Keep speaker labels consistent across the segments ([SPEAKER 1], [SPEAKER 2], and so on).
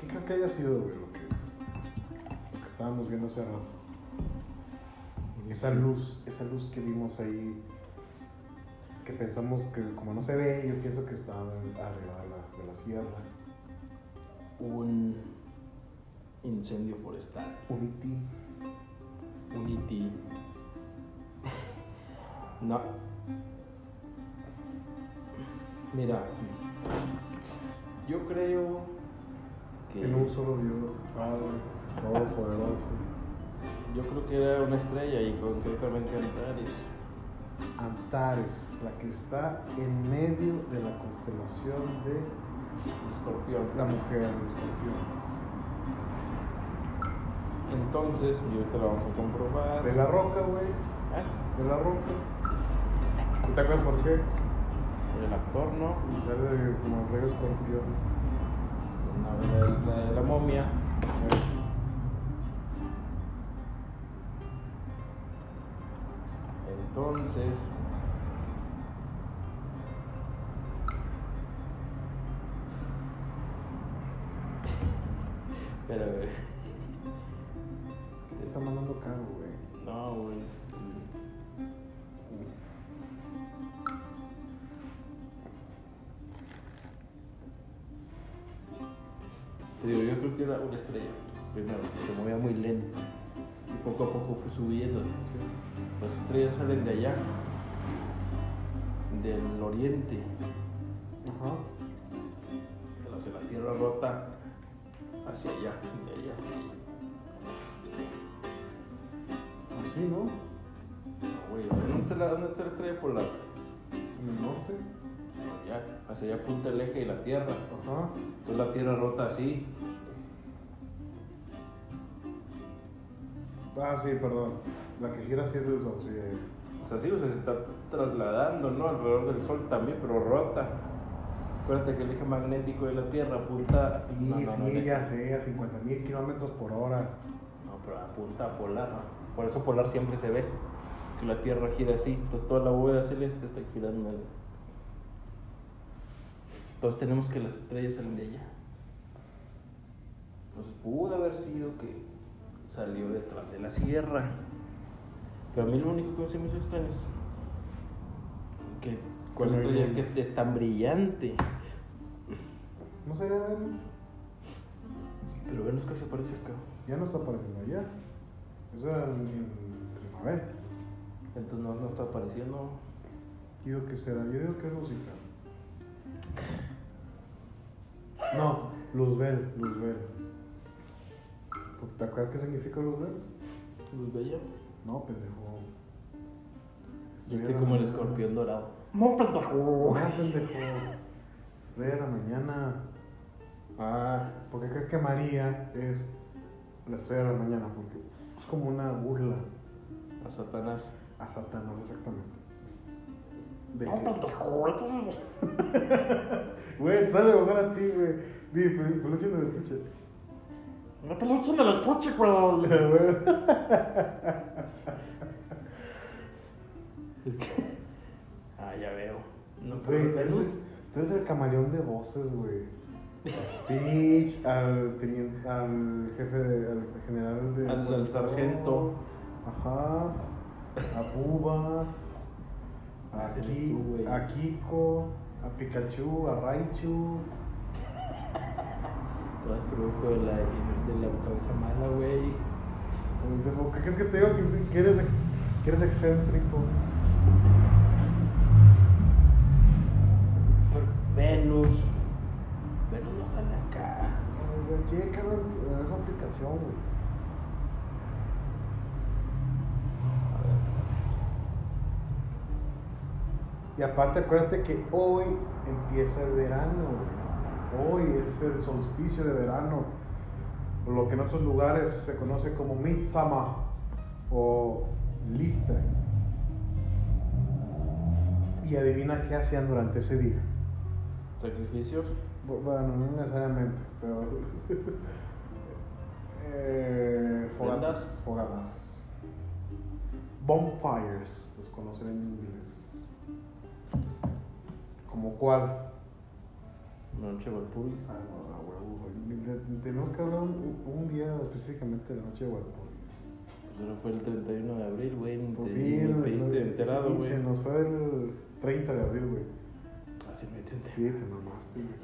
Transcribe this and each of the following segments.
[SPEAKER 1] ¿Qué crees que haya sido, güey, lo que estábamos viendo hace rato? Esa luz que vimos ahí, que pensamos que como no se ve, yo pienso que estaba arriba de la sierra.
[SPEAKER 2] Un incendio forestal.
[SPEAKER 1] Un
[SPEAKER 2] E.T. No. Mira, yo creo que...
[SPEAKER 1] En un solo Dios, Padre, Todopoderoso.
[SPEAKER 2] Yo creo que era una estrella y concretamente Antares.
[SPEAKER 1] Antares, la que está en medio de la constelación de
[SPEAKER 2] Escorpión.
[SPEAKER 1] la mujer, el escorpión.
[SPEAKER 2] Entonces, y ahorita lo vamos a comprobar.
[SPEAKER 1] De la roca, güey.
[SPEAKER 2] ¿Eh?
[SPEAKER 1] De la roca. ¿Tú te acuerdas por qué?
[SPEAKER 2] El actor, ¿no?
[SPEAKER 1] Y sale como el rey escorpión.
[SPEAKER 2] La de la momia. Entonces, pero
[SPEAKER 1] ¿Qué te está mandando caro, güey?
[SPEAKER 2] no, güey. Te digo, yo creo que era una estrella. Primero, se movía muy lento. Y poco a poco fue subiendo. Las estrellas salen de allá, del oriente,
[SPEAKER 1] Ajá.
[SPEAKER 2] hacia la tierra rota, hacia allá, de allá.
[SPEAKER 1] Así, ¿no?
[SPEAKER 2] No, güey, ¿dónde está la estrella polar?
[SPEAKER 1] En el norte.
[SPEAKER 2] Allá, hacia allá apunta el eje de la tierra.
[SPEAKER 1] Ajá.
[SPEAKER 2] Entonces la tierra rota así.
[SPEAKER 1] Ah, sí, perdón. La que gira así es el sol, sí.
[SPEAKER 2] O sea, sí, o sea, se está trasladando, ¿no? Alrededor del sol también, pero rota. Acuérdate que el eje magnético de la tierra apunta...
[SPEAKER 1] Sí,
[SPEAKER 2] no,
[SPEAKER 1] ya sé, a 50,000 kilómetros por hora.
[SPEAKER 2] No, pero apunta a polar, ¿no? Por eso polar siempre se ve que la tierra gira así. Entonces toda la bóveda celeste está girando. Entonces tenemos que las estrellas salen de allá. Entonces pudo haber sido que salió detrás de la sierra. Pero a mí lo único que se me hizo extraño es que ¿cuál estrella es que es tan brillante?
[SPEAKER 1] ¿No sería Venus?
[SPEAKER 2] Pero Venus casi aparece acá.
[SPEAKER 1] Ya no está apareciendo allá. Eso era en primavera.
[SPEAKER 2] Entonces no está apareciendo.
[SPEAKER 1] Digo que será, yo digo que es Lucifer. No, Luzbel. ¿Te acuerdas qué significa Luzbel?
[SPEAKER 2] Luz bella.
[SPEAKER 1] No, pendejo.
[SPEAKER 2] Este como el escorpión dorado.
[SPEAKER 1] No, pendejo. Estrella de la mañana.
[SPEAKER 2] Ah,
[SPEAKER 1] ¿Por qué crees que María es la estrella de la mañana? Porque es como una burla
[SPEAKER 2] a Satanás.
[SPEAKER 1] a Satanás, exactamente. De
[SPEAKER 2] No,
[SPEAKER 1] que...
[SPEAKER 2] pendejo.
[SPEAKER 1] Güey, te sale mejor a ti, güey. Di, peluche en el estuche.
[SPEAKER 2] No peluche en el estuche, güey. Es que... Ah, ya veo. No,
[SPEAKER 1] Güey,
[SPEAKER 2] pero
[SPEAKER 1] tú eres el camaleón de voces, güey. A Stitch, al jefe, al general de...
[SPEAKER 2] Al sargento.
[SPEAKER 1] Ajá. A Bubba.
[SPEAKER 2] Ese eres tú, güey.
[SPEAKER 1] A Kiko. A Pikachu, a Raichu.
[SPEAKER 2] Todo es producto de la cabeza mala, güey.
[SPEAKER 1] ¿Por qué crees que te digo que eres excéntrico?
[SPEAKER 2] Venus no sale acá.
[SPEAKER 1] Checa esa aplicación, güey. Y aparte acuérdate que hoy empieza el verano, güey. Hoy es el solsticio de verano, o lo que en otros lugares se conoce como Midsummer o Lichte. Y adivina qué hacían durante ese día.
[SPEAKER 2] ¿Sacrificios?
[SPEAKER 1] Bueno, no necesariamente, pero fogatas. Bonfires, los conocen en inglés. ¿Como cuál?
[SPEAKER 2] La noche de Walpurgis.
[SPEAKER 1] Ah, no, a huevo, güey. Tenemos que hablar un día específicamente de la noche de Walpurgis.
[SPEAKER 2] Pues ahora fue el 31 de abril, güey.
[SPEAKER 1] Pues
[SPEAKER 2] Ni
[SPEAKER 1] sí,
[SPEAKER 2] te enterado, güey.
[SPEAKER 1] se nos fue el 30 de abril, güey.
[SPEAKER 2] Así me enteré.
[SPEAKER 1] Sí, te mamaste, güey.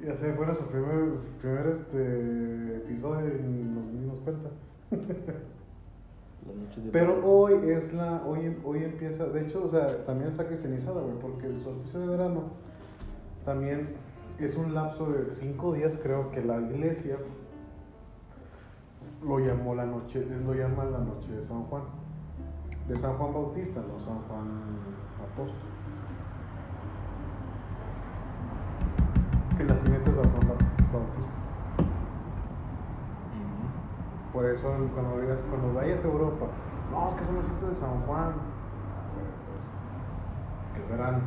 [SPEAKER 1] Ya sé, fue nuestro primer episodio y nos dimos cuenta.
[SPEAKER 2] La noche de
[SPEAKER 1] Pero
[SPEAKER 2] Walpurgis.
[SPEAKER 1] hoy empieza, de hecho, o sea, también está cristianizada, güey, porque el solsticio de verano también es un lapso de 5 días, creo que la iglesia lo llama la noche de San Juan. De San Juan Bautista, no San Juan Apóstol. El nacimiento de San Juan Bautista. Por eso cuando vayas a Europa, no, es que son las fiestas de San Juan. Pues, que es verano.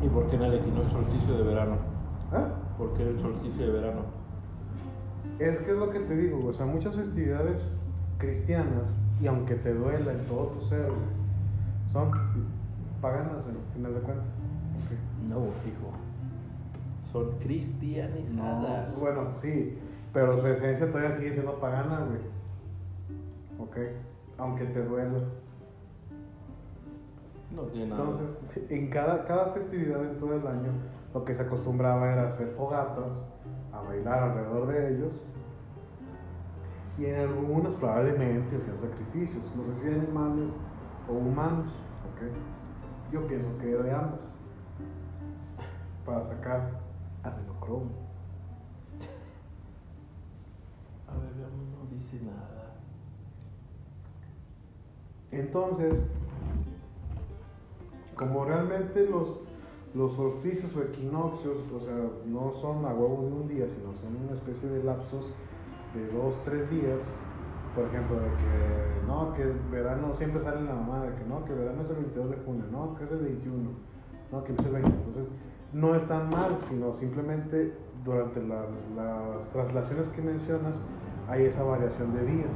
[SPEAKER 2] ¿Y por qué no elegimos el solsticio de verano?
[SPEAKER 1] ¿Eh?
[SPEAKER 2] ¿Por qué el solsticio de verano?
[SPEAKER 1] Es que es lo que te digo, güey, o sea, muchas festividades cristianas, y aunque te duela en todo tu ser, güey, son paganas, güey, al final de cuentas. Okay.
[SPEAKER 2] No, hijo. Son cristianizadas.
[SPEAKER 1] No, bueno, sí, pero su esencia todavía sigue siendo pagana, güey. Ok, aunque te duela.
[SPEAKER 2] No tiene nada.
[SPEAKER 1] Entonces, en cada festividad en todo el año, lo que se acostumbraba era hacer fogatas, a bailar alrededor de ellos, y en algunas probablemente hacían sacrificios, no sé si de animales o humanos, ¿ok? Yo pienso que de ambos, para sacar adrenocromo.
[SPEAKER 2] A ver, no dice nada.
[SPEAKER 1] Entonces, como realmente los solsticios o equinoccios, o sea, no son a huevo de un día, sino son una especie de lapsos de 2-3 días, por ejemplo, de que no, que verano siempre sale la mamá, de que no, que verano es el 22 de junio, no, que es el 21, no, que es el 20. Entonces, no es tan mal, sino simplemente durante las traslaciones que mencionas hay esa variación de días.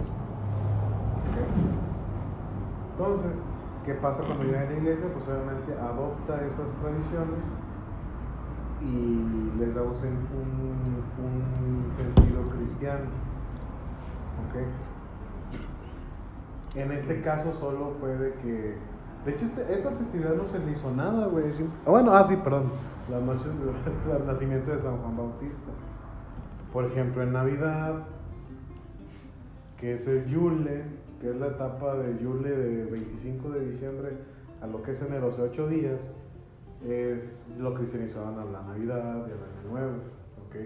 [SPEAKER 1] ¿Okay? Entonces, ¿qué pasa cuando llega a la iglesia? Pues obviamente adopta esas tradiciones y les da un sentido cristiano. ¿Ok? En este caso solo fue de que... De hecho, esta festividad no se le hizo nada, güey. Perdón. La noche del nacimiento de San Juan Bautista. Por ejemplo, en Navidad, que es el Yule, que es la etapa de Yule de 25 de diciembre a lo que es enero, o sea, 8 días, es lo cristianizaban a la Navidad y al Año Nuevo, ¿ok?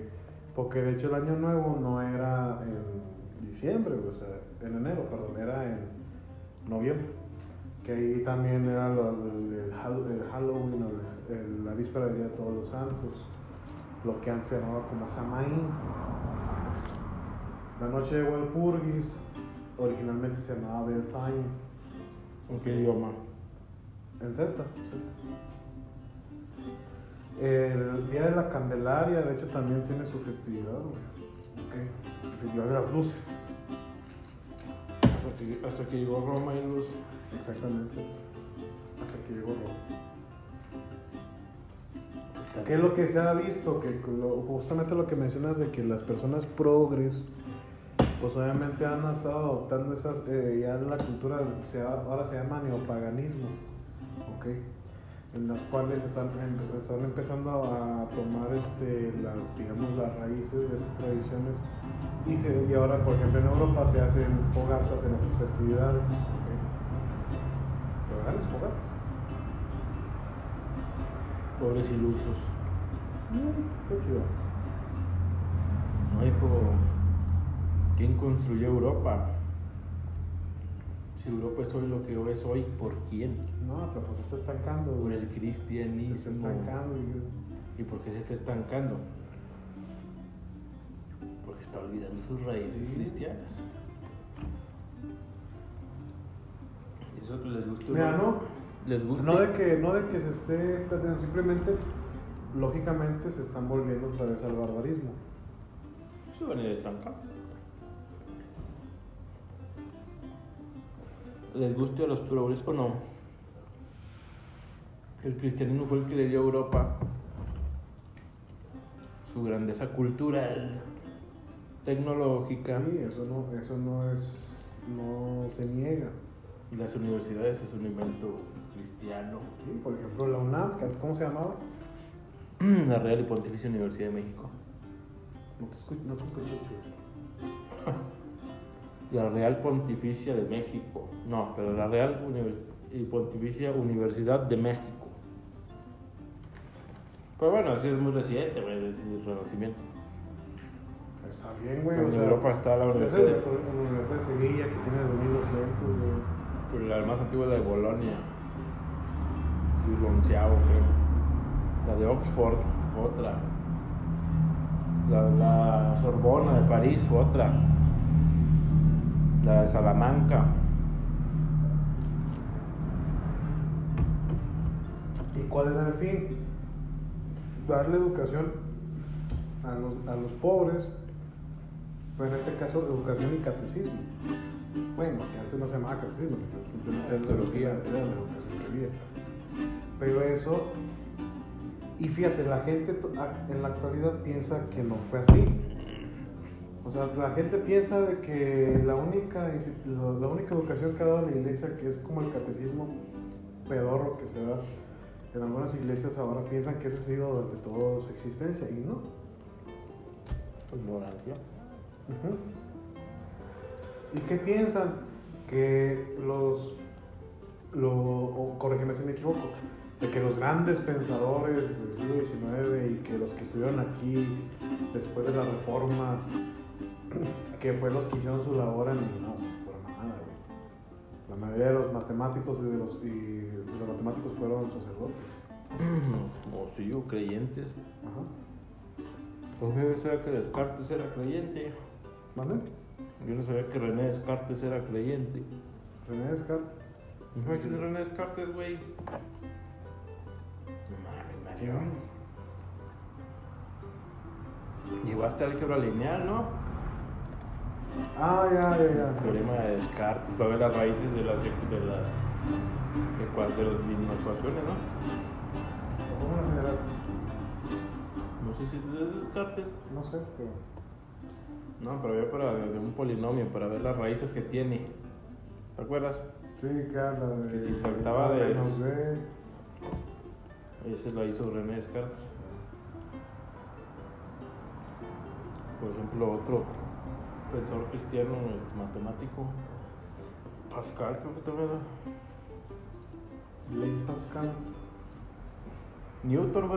[SPEAKER 1] Porque de hecho el Año Nuevo no era en diciembre, o sea, en enero, perdón, era en noviembre, que ahí también era el Halloween, o la víspera del Día de Todos los Santos, lo que antes se llamaba como Samaín. La noche de Walpurgis originalmente se llamaba Beltane.
[SPEAKER 2] ¿En qué idioma?
[SPEAKER 1] En celta. El Día de la Candelaria, de hecho, también tiene su festividad, güey. Okay. El Festival de las Luces.
[SPEAKER 2] Hasta que llegó Roma y luz.
[SPEAKER 1] Exactamente. Hasta que llegó Roma. ¿Qué es lo que se ha visto? Que justamente lo que mencionas de que las personas progres, pues obviamente han estado adoptando esas, ya la cultura, ahora se llama neopaganismo, ¿ok? En las cuales están empezando a tomar las raíces de esas tradiciones y ahora, por ejemplo, en Europa se hacen fogatas en esas festividades, ¿ok? Pero grandes fogatas.
[SPEAKER 2] Pobres ilusos.
[SPEAKER 1] Qué chido.
[SPEAKER 2] No, hijo. ¿Quién construyó Europa? Si Europa es hoy lo que es hoy, ¿por quién?
[SPEAKER 1] No, pero pues se está estancando,
[SPEAKER 2] Por
[SPEAKER 1] güey.
[SPEAKER 2] el cristianismo.
[SPEAKER 1] Se está estancando.
[SPEAKER 2] ¿Y por qué se está estancando? Porque está olvidando sus raíces cristianas. ¿Y eso que les gusta?
[SPEAKER 1] Mira, no.
[SPEAKER 2] ¿Les gusta?
[SPEAKER 1] No de que se esté perdiendo, simplemente, lógicamente, se están volviendo otra vez al barbarismo.
[SPEAKER 2] Se van a ir estancando. ¿Les guste a los progres o no? El cristianismo fue el que le dio a Europa su grandeza cultural, tecnológica.
[SPEAKER 1] Sí, eso no se niega.
[SPEAKER 2] Y las universidades es un invento cristiano.
[SPEAKER 1] Sí, por ejemplo, la UNAM, ¿cómo se llamaba?
[SPEAKER 2] La Real y Pontificia Universidad de México.
[SPEAKER 1] No te escucho, chico.
[SPEAKER 2] La Real Pontificia de México. No, pero la Real y Pontificia Universidad de México. Pero bueno, así es muy reciente, güey, es el Renacimiento.
[SPEAKER 1] Está bien, güey.
[SPEAKER 2] En Europa está la Universidad
[SPEAKER 1] de Sevilla, que tiene 2200, güey.
[SPEAKER 2] Pero la más antigua es la de Bolonia. Siglo onceavo, creo. La de Oxford, otra. La Sorbona de París, otra. La de Salamanca.
[SPEAKER 1] ¿Y cuál era el fin? Darle educación a los pobres, pero en este caso educación y catecismo. Bueno, que antes no se llamaba catecismo, simplemente era la educación que había. Pero eso, y fíjate, la gente en la actualidad piensa que no fue así. O sea, la gente piensa de que la única educación que ha dado la iglesia, que es como el catecismo pedorro que se da en algunas iglesias, ahora piensan que eso ha sido durante toda su existencia, y no.
[SPEAKER 2] Ignorancia.
[SPEAKER 1] ¿Y qué piensan? Que corrígeme si me equivoco, de que los grandes pensadores del siglo XIX y que los que estuvieron aquí después de la Reforma, que fue los que hicieron su labor en no, por nada, güey. La mayoría de los matemáticos y los matemáticos fueron sacerdotes.
[SPEAKER 2] O sí, o creyentes.
[SPEAKER 1] Ajá.
[SPEAKER 2] Pues yo no sabía que Descartes era creyente.
[SPEAKER 1] ¿Mande?
[SPEAKER 2] Yo no sabía que René Descartes era creyente.
[SPEAKER 1] René Descartes.
[SPEAKER 2] Imagínate René Descartes, güey. Mario. Llegó hasta el álgebra lineal, ¿no?
[SPEAKER 1] Ah, ya.
[SPEAKER 2] El teorema de Descartes, va a ver las raíces de las ecuaciones, ¿no?
[SPEAKER 1] ¿Cómo general?
[SPEAKER 2] No sé si es de Descartes.
[SPEAKER 1] No sé, pero...
[SPEAKER 2] No, pero había de un polinomio para ver las raíces que tiene. ¿Te acuerdas?
[SPEAKER 1] Sí, claro, la de...
[SPEAKER 2] Que si saltaba de...
[SPEAKER 1] menos B.
[SPEAKER 2] Ese la hizo René Descartes. Por ejemplo, otro pensador cristiano, matemático, Pascal, creo que también era.
[SPEAKER 1] Blaise Pascal.
[SPEAKER 2] Newton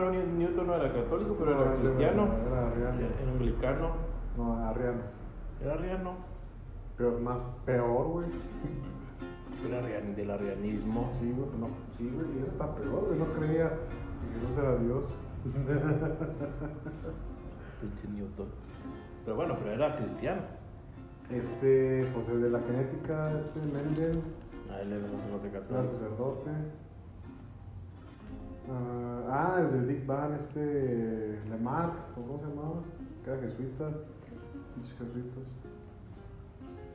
[SPEAKER 2] no era católico, pero era
[SPEAKER 1] No,
[SPEAKER 2] cristiano.
[SPEAKER 1] Era arriano.
[SPEAKER 2] Era anglicano.
[SPEAKER 1] No, arriano.
[SPEAKER 2] Era arriano.
[SPEAKER 1] Pero peor, güey.
[SPEAKER 2] Era del arrianismo.
[SPEAKER 1] Sí, güey, no, sí, güey, y eso está peor, güey. No creía que Jesús era Dios.
[SPEAKER 2] Pinche Newton. Pero bueno, pero era cristiano.
[SPEAKER 1] Pues el de la genética, Mendel,
[SPEAKER 2] Él era sacerdote
[SPEAKER 1] era
[SPEAKER 2] católico.
[SPEAKER 1] sacerdote. El del Big Bang, Lamarck, ¿cómo se llamaba? Que era jesuita. Pinches jesuitas.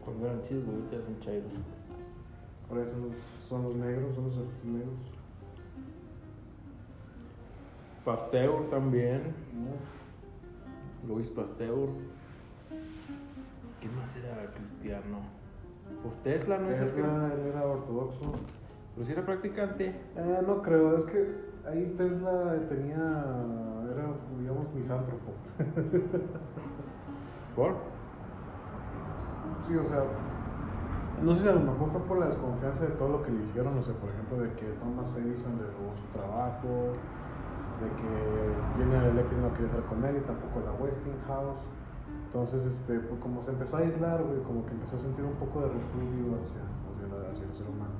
[SPEAKER 2] Cuando eran chidos, ahorita son chairos.
[SPEAKER 1] Ahora son los negros, son los artistas negros.
[SPEAKER 2] Pasteur también.
[SPEAKER 1] No.
[SPEAKER 2] Louis Pasteur. ¿Quién más era cristiano? Pues Tesla, ¿no es el que?
[SPEAKER 1] Él era ortodoxo.
[SPEAKER 2] Pero si era practicante.
[SPEAKER 1] No creo, es que ahí Tesla era, digamos, misántropo.
[SPEAKER 2] ¿Por?
[SPEAKER 1] Sí, o sea, no sé si a lo mejor fue por la desconfianza de todo lo que le hicieron, no sé, por ejemplo, de que Thomas Edison le robó su trabajo, de que General Electric no quería estar con él y tampoco la Westinghouse. Entonces, pues como se empezó a aislar, güey, como que empezó a sentir un poco de repudio hacia el ser humano.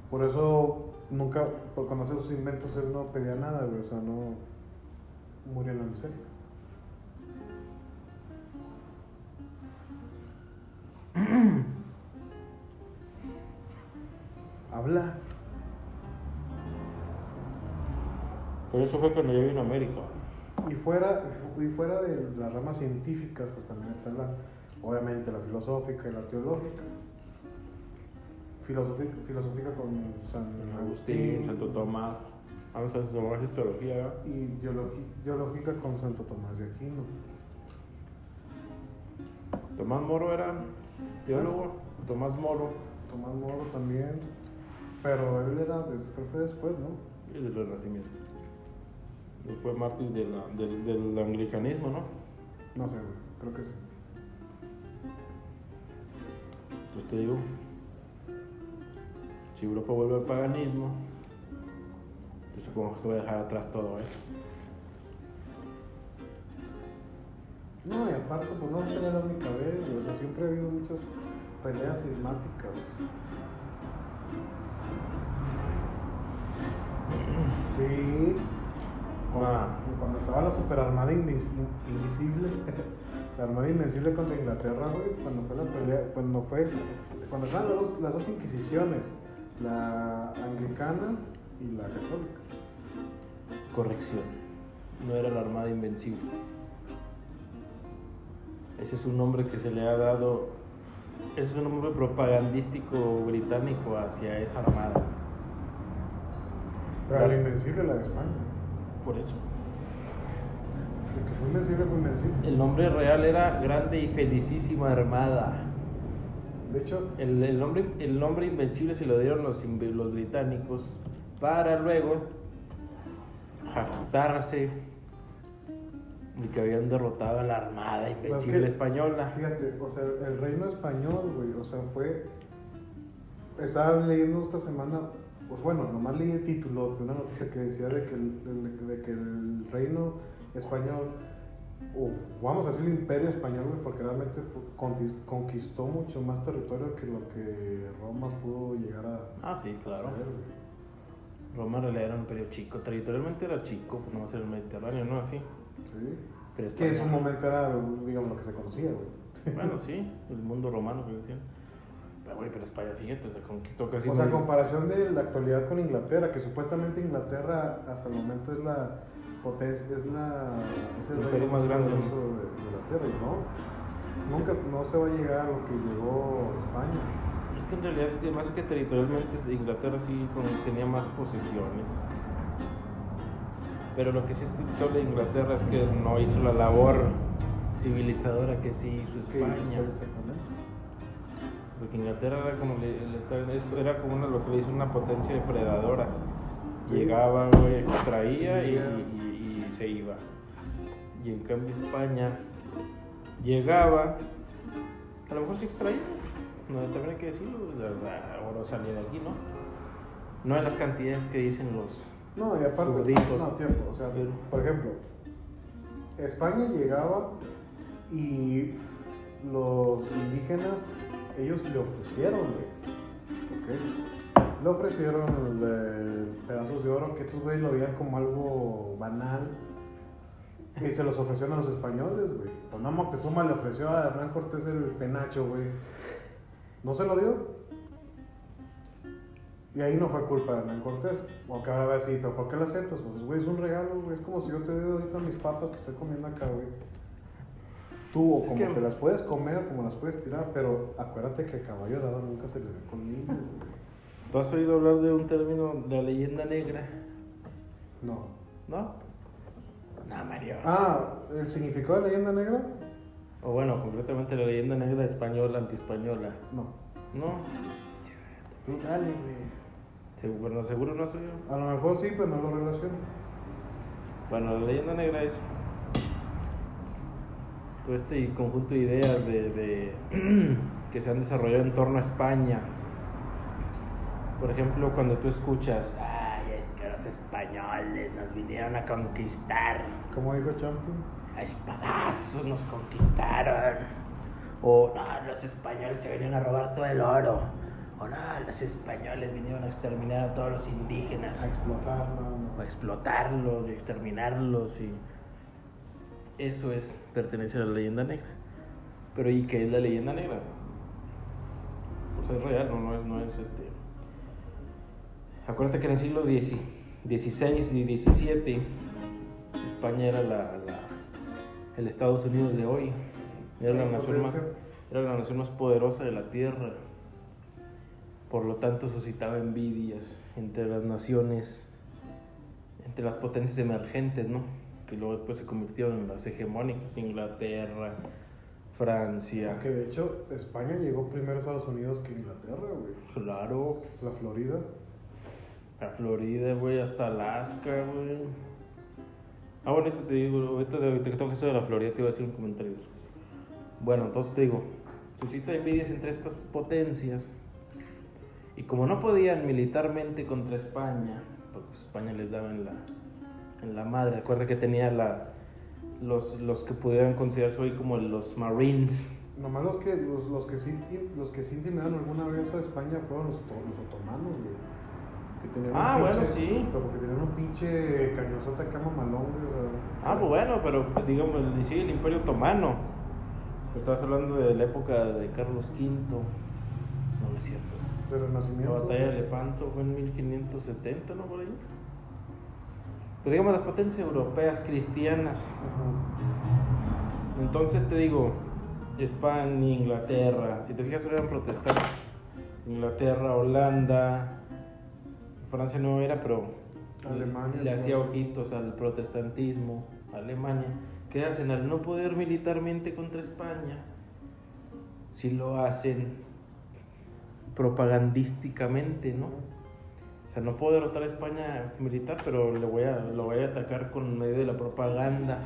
[SPEAKER 1] Por eso, nunca, cuando hacía sus inventos, él no pedía nada, güey, o sea, no murió en la miseria. Habla.
[SPEAKER 2] Pero eso fue cuando yo vine a América.
[SPEAKER 1] Y fuera de las ramas científicas, pues también está obviamente la filosófica y la teológica. Filosófica con San
[SPEAKER 2] Agustín, Santo Tomás. Vamos a tomar histología, ¿verdad?
[SPEAKER 1] y teológica con Santo Tomás de Aquino.
[SPEAKER 2] Tomás Moro era teólogo, Tomás Moro.
[SPEAKER 1] Tomás Moro también, pero él fue después, ¿no?
[SPEAKER 2] Y del Renacimiento. Él fue mártir del anglicanismo, ¿no?
[SPEAKER 1] No sé, güey, creo que sí.
[SPEAKER 2] Pues te digo, si Europa vuelve al paganismo, yo supongo que voy a dejar atrás todo esto.
[SPEAKER 1] No, y aparte, pues no sería la única vez, güey, o sea, siempre ha habido muchas peleas sismáticas. Sí. Cuando estaba la super armada invisible, la armada invencible contra Inglaterra, güey, cuando fue la pelea, cuando estaban las dos inquisiciones, la anglicana y la católica.
[SPEAKER 2] Corrección, no era la Armada Invencible. Ese es un nombre que se le ha dado, ese es un nombre propagandístico británico hacia esa armada.
[SPEAKER 1] Pero la invencible, la de España.
[SPEAKER 2] Por eso.
[SPEAKER 1] El que fue invencible fue invencible.
[SPEAKER 2] El nombre real era Grande y Felicísima Armada.
[SPEAKER 1] De hecho,
[SPEAKER 2] El nombre invencible se lo dieron los británicos para luego jactarse de que habían derrotado a la Armada Invencible española.
[SPEAKER 1] Fíjate, o sea, el reino español, güey, o sea, estaba leyendo esta semana, pues bueno, nomás leí el título de una noticia que decía de que el reino español, vamos a decir el imperio español, güey, porque realmente conquistó mucho más territorio que lo que Roma pudo llegar a
[SPEAKER 2] Sí, claro.
[SPEAKER 1] hacer, güey.
[SPEAKER 2] Roma en realidad era un imperio chico, territorialmente era chico, pues no va a ser el Mediterráneo, ¿no? Así.
[SPEAKER 1] Sí.
[SPEAKER 2] Pero
[SPEAKER 1] Que en su
[SPEAKER 2] España-
[SPEAKER 1] momento era, digamos, lo que se conocía, güey.
[SPEAKER 2] Bueno, sí, el mundo romano que decían. Pero, güey, pero España, fíjate, se conquistó casi.
[SPEAKER 1] O sea, a comparación de la actualidad con Inglaterra, que supuestamente Inglaterra hasta el momento es la potencia, es el
[SPEAKER 2] El
[SPEAKER 1] reino
[SPEAKER 2] imperio más grande,
[SPEAKER 1] poderoso de Inglaterra, y no se va a llegar a lo que llegó España.
[SPEAKER 2] Es que en realidad, más que territorialmente, Inglaterra sí tenía más posesiones. Pero lo que sí es criticable de Inglaterra es que no hizo la labor civilizadora que sí hizo
[SPEAKER 1] ¿Qué
[SPEAKER 2] España.
[SPEAKER 1] hizo exactamente?
[SPEAKER 2] Porque Inglaterra era como, lo que le hizo una potencia depredadora.
[SPEAKER 1] Sí.
[SPEAKER 2] Llegaba, güey, extraía
[SPEAKER 1] Sí,
[SPEAKER 2] y se iba. Y en cambio España llegaba, a lo mejor se extraía, no, también hay que decirlo, oro salía de aquí, ¿no? No en las cantidades que dicen los...
[SPEAKER 1] No, y aparte,
[SPEAKER 2] Súbditos.
[SPEAKER 1] no, tiempo, o sea,
[SPEAKER 2] Pero-
[SPEAKER 1] por ejemplo, España llegaba y los indígenas, ellos le ofrecieron, güey, ¿ok? Le ofrecieron pedazos de oro que estos güeyes lo veían como algo banal y se los ofrecieron a los españoles, güey. Pues no, Moctezuma le ofreció a Hernán Cortés el penacho, güey. ¿No se lo dio? Y ahí no fue culpa de Hernán Cortés. O que ahora va a decir, ¿pero por qué lo aceptas? Pues, güey, es un regalo, güey. Es como si yo te doy ahorita mis papas que estoy comiendo acá, güey. Tú, o como
[SPEAKER 2] ¿Qué?
[SPEAKER 1] te las puedes comer, o como las puedes tirar, pero acuérdate que a caballo dado nunca se le ve conmigo, güey.
[SPEAKER 2] ¿Tú has oído hablar de un término, de la leyenda negra?
[SPEAKER 1] No.
[SPEAKER 2] ¿No? No, Mario.
[SPEAKER 1] ¿El significado de leyenda negra?
[SPEAKER 2] O bueno, concretamente la leyenda negra española, antiespañola.
[SPEAKER 1] No.
[SPEAKER 2] ¿No?
[SPEAKER 1] Tú dale, güey.
[SPEAKER 2] Seguro no soy yo.
[SPEAKER 1] A lo mejor sí, pero no lo relaciono.
[SPEAKER 2] Bueno, la leyenda negra es todo este conjunto de ideas que se han desarrollado en torno a España. Por ejemplo, cuando tú escuchas, ay, es que los españoles nos vinieron a conquistar,
[SPEAKER 1] Como dijo Champion.
[SPEAKER 2] a espadazos nos conquistaron, o no, los españoles se venían a robar todo el oro, o no, los españoles vinieron a exterminar a todos los indígenas.
[SPEAKER 1] A explotar,
[SPEAKER 2] O a explotarlos y exterminarlos, y eso es pertenecer a la leyenda negra. Pero ¿y qué es la leyenda negra? Pues es real, no es Acuérdate que en el siglo XVI y XVII España era el Estados Unidos de hoy. Era la nación más poderosa de la tierra. Por lo tanto suscitaba envidias entre las naciones entre las potencias emergentes, ¿no? Que luego después se convirtieron en las hegemónicas, Inglaterra, Francia.
[SPEAKER 1] Que de hecho España llegó primero a Estados Unidos que Inglaterra, güey.
[SPEAKER 2] Claro,
[SPEAKER 1] La Florida.
[SPEAKER 2] a Florida, güey, hasta Alaska, güey. Ah, bueno, ahorita te digo, ahorita que toque eso de la Florida te iba a decir un comentario. Bueno, entonces te digo, suscita envidias entre estas potencias. Y como no podían militarmente contra España, porque pues, España les daba en la madre. Recuerda que tenía los que pudieran considerarse hoy como los Marines.
[SPEAKER 1] Nomás los que sí intimidaron alguna vez a España fueron los otomanos, güey. Que tenían
[SPEAKER 2] Bueno, sí.
[SPEAKER 1] Porque tenían un pinche cañozote acá mamalón, güey. O sea,
[SPEAKER 2] Pues bueno, pero digamos, sí, el Imperio Otomano. Estabas hablando de la época de Carlos V. No es cierto.
[SPEAKER 1] de Renacimiento.
[SPEAKER 2] La batalla de Lepanto fue en 1570, ¿no? Por ahí. Pues digamos las potencias europeas cristianas.
[SPEAKER 1] Ajá.
[SPEAKER 2] Entonces te digo, España, Inglaterra, si te fijas eran protestantes. Inglaterra, Holanda, Francia no era, pero
[SPEAKER 1] Alemania,
[SPEAKER 2] le hacía
[SPEAKER 1] claro.
[SPEAKER 2] ojitos al protestantismo. Alemania, ¿qué hacen? Al no poder militarmente contra España, si lo hacen propagandísticamente, ¿no? O sea, no puedo derrotar a España militar, pero lo voy a atacar con medio de la propaganda.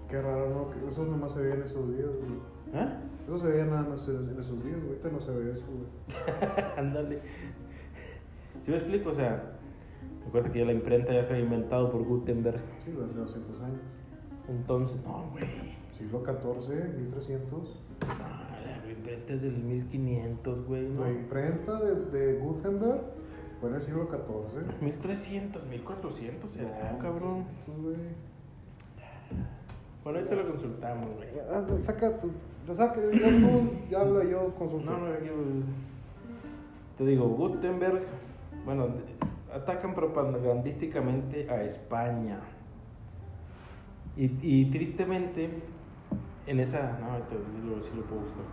[SPEAKER 1] Qué raro, ¿no? Que eso nomás se veía en esos días, güey.
[SPEAKER 2] ¿Eh?
[SPEAKER 1] Eso se veía nada más en esos días, güey. Ahorita no se ve eso, güey.
[SPEAKER 2] Ándale. ¿Sí me explico? O sea, recuerda que ya la imprenta ya se había inventado por Gutenberg.
[SPEAKER 1] Sí, hace 200 años.
[SPEAKER 2] Entonces, no, güey.
[SPEAKER 1] Siglo XIV, 1300.
[SPEAKER 2] La imprenta es del 1500, güey, ¿no?
[SPEAKER 1] La imprenta de Gutenberg fue en el siglo XIV.
[SPEAKER 2] 1300, 1400, será,
[SPEAKER 1] No,
[SPEAKER 2] cabrón.
[SPEAKER 1] güey.
[SPEAKER 2] Bueno, ahorita lo consultamos, güey.
[SPEAKER 1] Ya hablo yo, consulto.
[SPEAKER 2] No, aquí, te digo, Gutenberg, bueno, atacan propagandísticamente a España. Y tristemente, en esa, no, ahorita sí lo puedo buscar.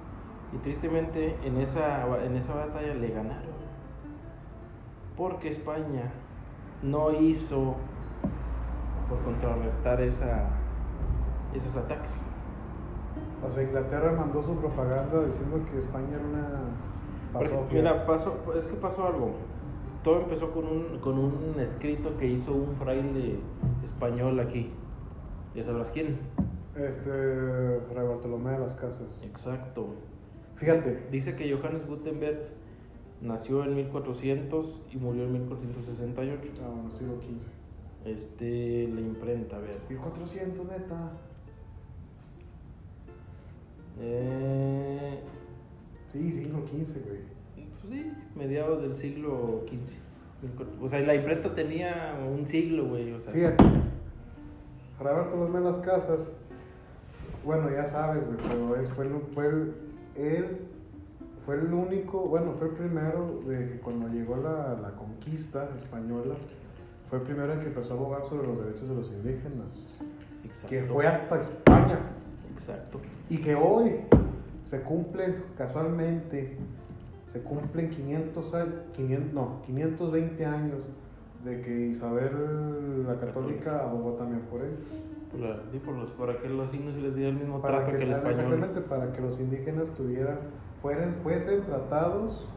[SPEAKER 2] Y tristemente, en esa batalla le ganaron. Porque España no hizo por contrarrestar esos ataques.
[SPEAKER 1] O sea, Inglaterra mandó su propaganda diciendo que España era una
[SPEAKER 2] Porque, mira, pasó algo. Todo empezó con un escrito que hizo un fraile español aquí. ¿Ya sabrás quién?
[SPEAKER 1] Fray Bartolomé de las Casas.
[SPEAKER 2] Exacto.
[SPEAKER 1] Fíjate.
[SPEAKER 2] Dice que Johannes Gutenberg nació en 1400 y murió en 1468.
[SPEAKER 1] Bueno, siglo XV.
[SPEAKER 2] La imprenta, a ver.
[SPEAKER 1] 1400, neta. Sí, siglo XV, güey.
[SPEAKER 2] Pues sí, mediados del siglo XV. O sea, la imprenta tenía un siglo, güey. O sea.
[SPEAKER 1] Fíjate. Fray Bartolomé de las Casas. Bueno, ya sabes, güey, pero fue el único, bueno, fue el primero de que cuando llegó la conquista española, fue el primero en que empezó a abogar sobre los derechos de los indígenas.
[SPEAKER 2] Exacto.
[SPEAKER 1] Que fue hasta España.
[SPEAKER 2] Exacto.
[SPEAKER 1] Y que hoy se cumplen, casualmente, 520 años de que Isabel la Católica abogó también por él.
[SPEAKER 2] Para que los signos se les diera el mismo
[SPEAKER 1] Para
[SPEAKER 2] trato que el español.
[SPEAKER 1] Exactamente, para que los indígenas fuesen tratados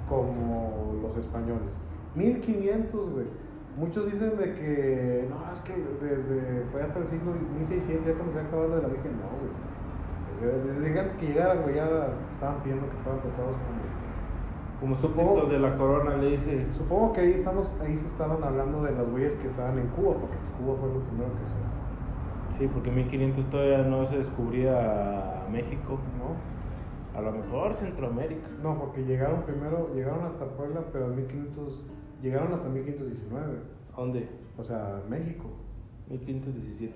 [SPEAKER 1] como los españoles. 1500, güey. Muchos dicen de que no, es que fue hasta el siglo 1600, ya cuando se había acabado lo de la Virgen. No, güey. Desde antes que llegaran, güey, ya estaban pidiendo que fueran tratados
[SPEAKER 2] como súbditos de la corona, le dice.
[SPEAKER 1] Supongo que ahí se estaban hablando de las güeyes que estaban en Cuba, porque Cuba fue lo primero que se...
[SPEAKER 2] Sí, porque en 1500 todavía no se descubría México.
[SPEAKER 1] ¿No?
[SPEAKER 2] A lo mejor Centroamérica.
[SPEAKER 1] No, porque llegaron hasta Puebla, pero llegaron hasta 1519.
[SPEAKER 2] ¿A dónde?
[SPEAKER 1] O sea, México.
[SPEAKER 2] 1517.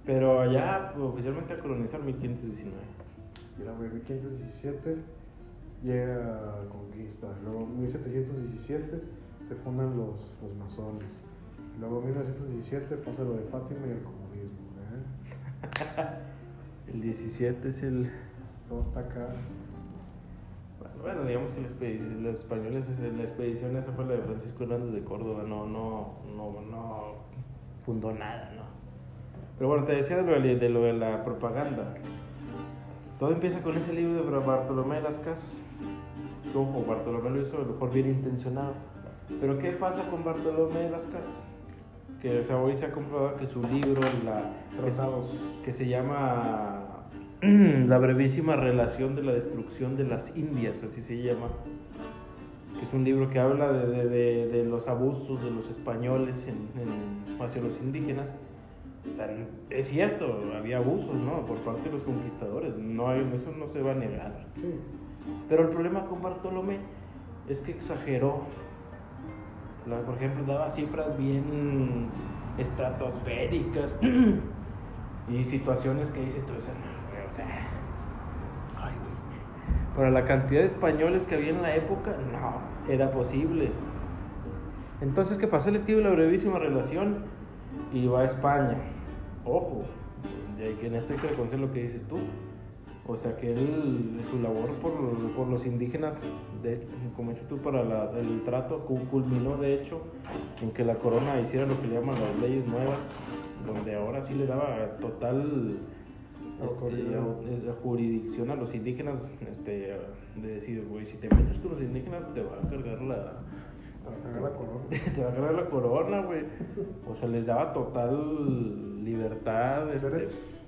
[SPEAKER 2] Pero allá oficialmente a colonizar 1519.
[SPEAKER 1] Mira, güey, 1517 llega a conquista. Luego, 1717 se fundan los masones. Luego, 1917 pasa lo de Fátima y el comunismo.
[SPEAKER 2] El 17 es el...
[SPEAKER 1] Todo está acá.
[SPEAKER 2] Bueno, digamos que los españoles, la expedición esa fue la de Francisco Hernández de Córdoba, no fundó nada, ¿no? Pero bueno, te decía de lo de la propaganda. Todo empieza con ese libro de Bartolomé de las Casas. Ojo, Bartolomé lo hizo a lo mejor bien intencionado. Pero ¿qué pasa con Bartolomé de las Casas? Que hoy se ha comprobado que su libro, que se llama La brevísima relación de la destrucción de las Indias, así se llama, que es un libro que habla de los abusos de los españoles hacia los indígenas. O sea, es cierto, había abusos, ¿no?, por parte de los conquistadores, eso no se va a negar.
[SPEAKER 1] Sí.
[SPEAKER 2] Pero el problema con Bartolomé es que exageró. Por ejemplo, daba cifras bien estratosféricas y situaciones que dices tú, o sea, ay, güey. Para la cantidad de españoles que había en la época, no, era posible. Entonces, ¿qué pasó? Él escribe La brevísima relación y va a España. Ojo, que en esto hay que reconocer lo que dices tú. O sea, que su labor por los indígenas, como dices tú, para el trato, culminó de hecho en que la corona hiciera lo que le llaman las leyes nuevas, donde ahora sí le daba total jurisdicción a los indígenas, de decir, güey, si te metes con los indígenas te va a cargar
[SPEAKER 1] la corona.
[SPEAKER 2] Te va a cargar la corona, güey. O sea, les daba total libertad,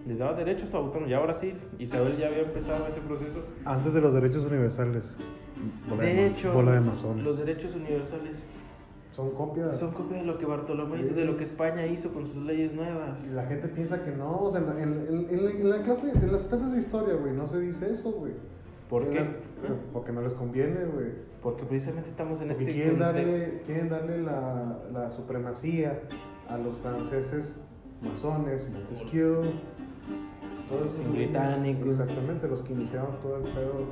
[SPEAKER 2] les daba derechos autónomos. Y ahora sí, Isabel ya había empezado ese proceso.
[SPEAKER 1] Antes de los derechos universales.
[SPEAKER 2] De hecho,
[SPEAKER 1] bola de masones.
[SPEAKER 2] Los derechos universales
[SPEAKER 1] son copias
[SPEAKER 2] de lo que Bartolomé hizo, de lo que España hizo con sus leyes nuevas.
[SPEAKER 1] Y la gente piensa que no, o sea, en las clases de historia, güey, no se dice eso, güey.
[SPEAKER 2] ¿Por qué?
[SPEAKER 1] Porque no les conviene, güey.
[SPEAKER 2] Porque precisamente estamos en
[SPEAKER 1] porque
[SPEAKER 2] este
[SPEAKER 1] quieren darle la supremacía a los franceses masones, Montesquieu, todos esos
[SPEAKER 2] británicos.
[SPEAKER 1] Exactamente, los que iniciaron todo el pedo.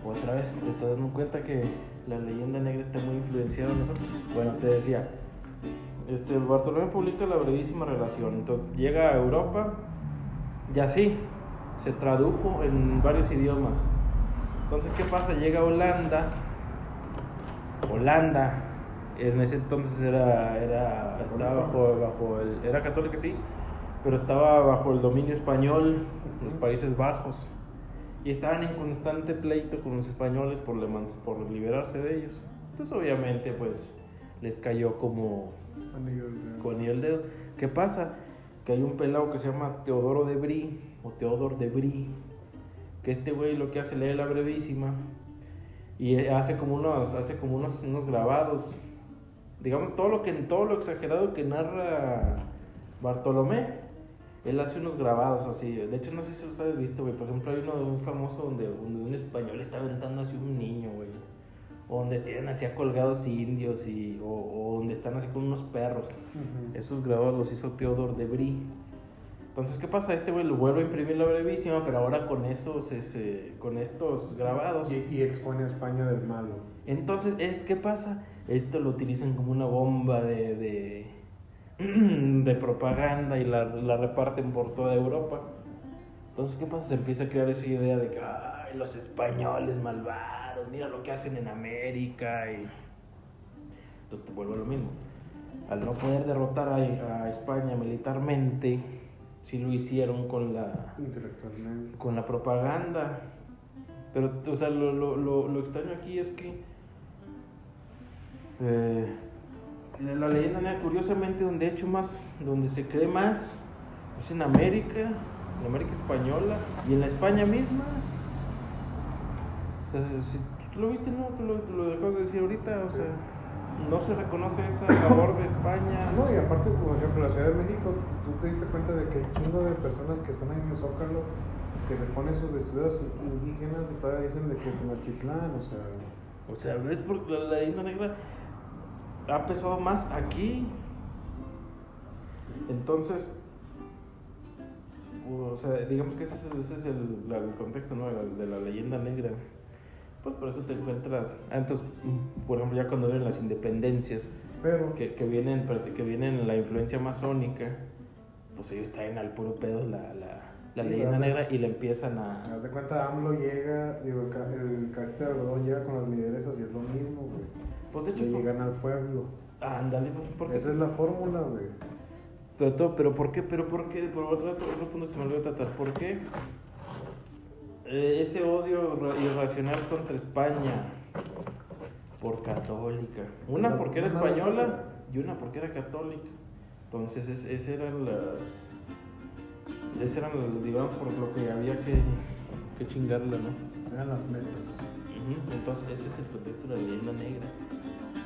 [SPEAKER 2] Otra vez te estás dando cuenta que la leyenda negra está muy influenciada en nosotros. Bueno, te decía, Bartolomé publica La brevísima relación, entonces llega a Europa y así se tradujo en varios idiomas. Entonces, ¿qué pasa? Llega a Holanda, en ese entonces estaba bajo era católica, sí, pero estaba bajo el dominio español, los Países Bajos, y estaban en constante pleito con los españoles por liberarse de ellos. Entonces, obviamente, pues, les cayó como anillo al dedo. ¿Qué pasa? Que hay un pelado que se llama Teodoro de Brie, o Teodor de Brie, que este güey lo que hace, lee La brevísima y hace como unos grabados, digamos, todo lo exagerado que narra Bartolomé, él hace unos grabados así. De hecho, no sé si los habéis visto, güey. Por ejemplo, hay uno de un famoso donde un español está aventando así un niño, güey, o donde tienen así a colgados indios o donde están así con unos perros. Uh-huh. Esos grabados los hizo Teodor de Brie. Entonces, ¿qué pasa? Este güey lo vuelve a imprimir La brevísima, pero ahora con estos grabados.
[SPEAKER 1] Y expone a España del malo.
[SPEAKER 2] Entonces, ¿qué pasa? Esto lo utilizan como una bomba de propaganda y la reparten por toda Europa. Entonces, ¿qué pasa? Se empieza a crear esa idea de que ay, los españoles malvados, mira lo que hacen en América. Entonces te vuelve lo mismo. Al no poder derrotar a España militarmente, sí lo hicieron
[SPEAKER 1] intelectualmente,
[SPEAKER 2] con la propaganda. Pero, o sea, lo extraño aquí es que la leyenda negra, curiosamente, donde se cree más es en América, en América española y en la España misma. O sea, si tú lo viste, ¿no? Tú lo dejas de decir ahorita, o sea, no se reconoce esa labor de España.
[SPEAKER 1] No, y aparte, por ejemplo, la Ciudad de México, tú te diste cuenta de que hay chingo de personas que están ahí en el Zócalo, que se ponen sus vestidos indígenas y todavía dicen de que es Tenochtitlán,
[SPEAKER 2] o sea, ¿ves? Porque la leyenda negra ha pesado más aquí. Entonces, o sea, digamos que ese es el contexto, ¿no? de la leyenda negra. Pues por eso te encuentras. Entonces, por ejemplo, ya cuando vienen las independencias,
[SPEAKER 1] pero
[SPEAKER 2] que vienen la influencia masónica, pues ellos traen al puro pedo la
[SPEAKER 1] Sí,
[SPEAKER 2] leyenda
[SPEAKER 1] pero
[SPEAKER 2] negra y le empiezan a...
[SPEAKER 1] haz de cuenta, AMLO llega, digo, el cabecita de algodón llega con las lideresas y es lo mismo, güey.
[SPEAKER 2] Pues de hecho...
[SPEAKER 1] Le llegan al pueblo.
[SPEAKER 2] Ándale, pues, ¿por qué?
[SPEAKER 1] Esa es la fórmula, güey.
[SPEAKER 2] Pero ¿por qué? Por otro punto que se me olvidó tratar, ¿por qué? Ese odio irracional contra España por católica. Una porque era española y una porque era católica. Entonces esas eran digamos, por lo que había que chingarla, ¿no?
[SPEAKER 1] Eran las metas.
[SPEAKER 2] Entonces ese es el contexto de la leyenda negra.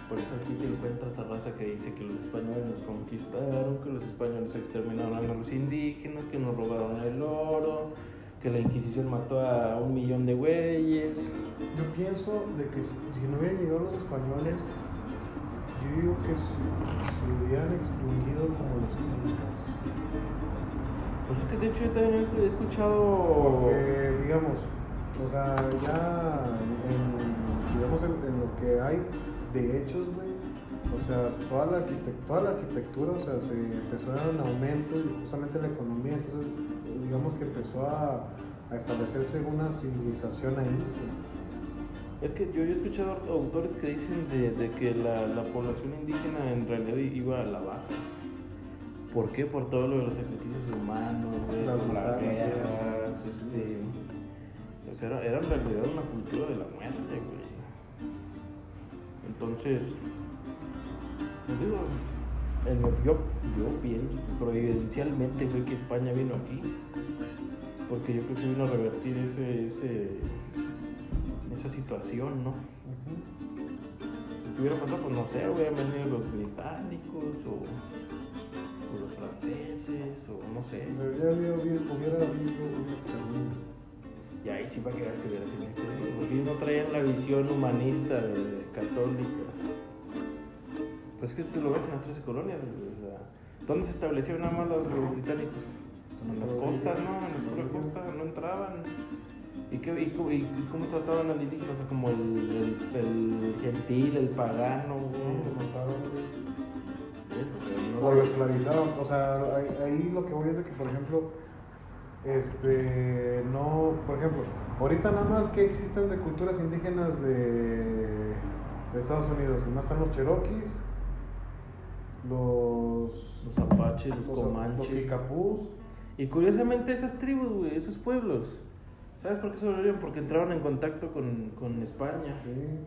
[SPEAKER 2] Por eso aquí te encuentras la raza que dice que los españoles nos conquistaron, que los españoles exterminaron a los indígenas, que nos robaron el oro, que la Inquisición mató a 1 millón de güeyes.
[SPEAKER 1] Yo pienso de que si no hubieran llegado los españoles, yo digo que se hubieran extinguido como los incas.
[SPEAKER 2] Pues es que de hecho yo también he escuchado...
[SPEAKER 1] Porque, digamos, o sea, ya digamos en lo que hay de hechos, güey, o sea, toda la arquitectura, o sea, se empezó a dar un aumento y justamente la economía, entonces, digamos que empezó a establecerse una civilización ahí.
[SPEAKER 2] Es que yo he escuchado autores que dicen de que la población indígena en realidad iba a la baja. ¿Por qué? Por todo lo de los sacrificios humanos, güey, por las guerras, o sea, era en realidad una cultura de la muerte, güey. Entonces, pues digo, yo pienso providencialmente, güey, que España vino aquí, porque yo creo que vino a revertir esa situación, ¿no? Si hubiera pasado, pues no sé, hubieran venido los británicos o los franceses, o no sé.
[SPEAKER 1] Ya hubiera habido un exterminio.
[SPEAKER 2] Y ahí sí para que veas que hubiera sido un exterminio, porque ellos no traían la visión humanista católica. Pues es que tú lo ves en las 13 colonias, o sea, ¿dónde se establecieron nada más los británicos? En las costas, ¿no? En la pura costa no entraban. ¿Y cómo trataban al indígena? O sea, como el gentil, el pagano, güey.
[SPEAKER 1] O lo esclavizaban, o sea, ahí lo que voy es de que, por ejemplo, no, por ejemplo, ahorita nada más que existen de culturas indígenas de Estados Unidos, nomás están los cherokees,
[SPEAKER 2] los apaches, los comanches,
[SPEAKER 1] los kikapús.
[SPEAKER 2] Y curiosamente esas tribus, güey, esos pueblos, ¿sabes por qué sobrevivieron? Porque entraron en contacto con España.
[SPEAKER 1] Sí.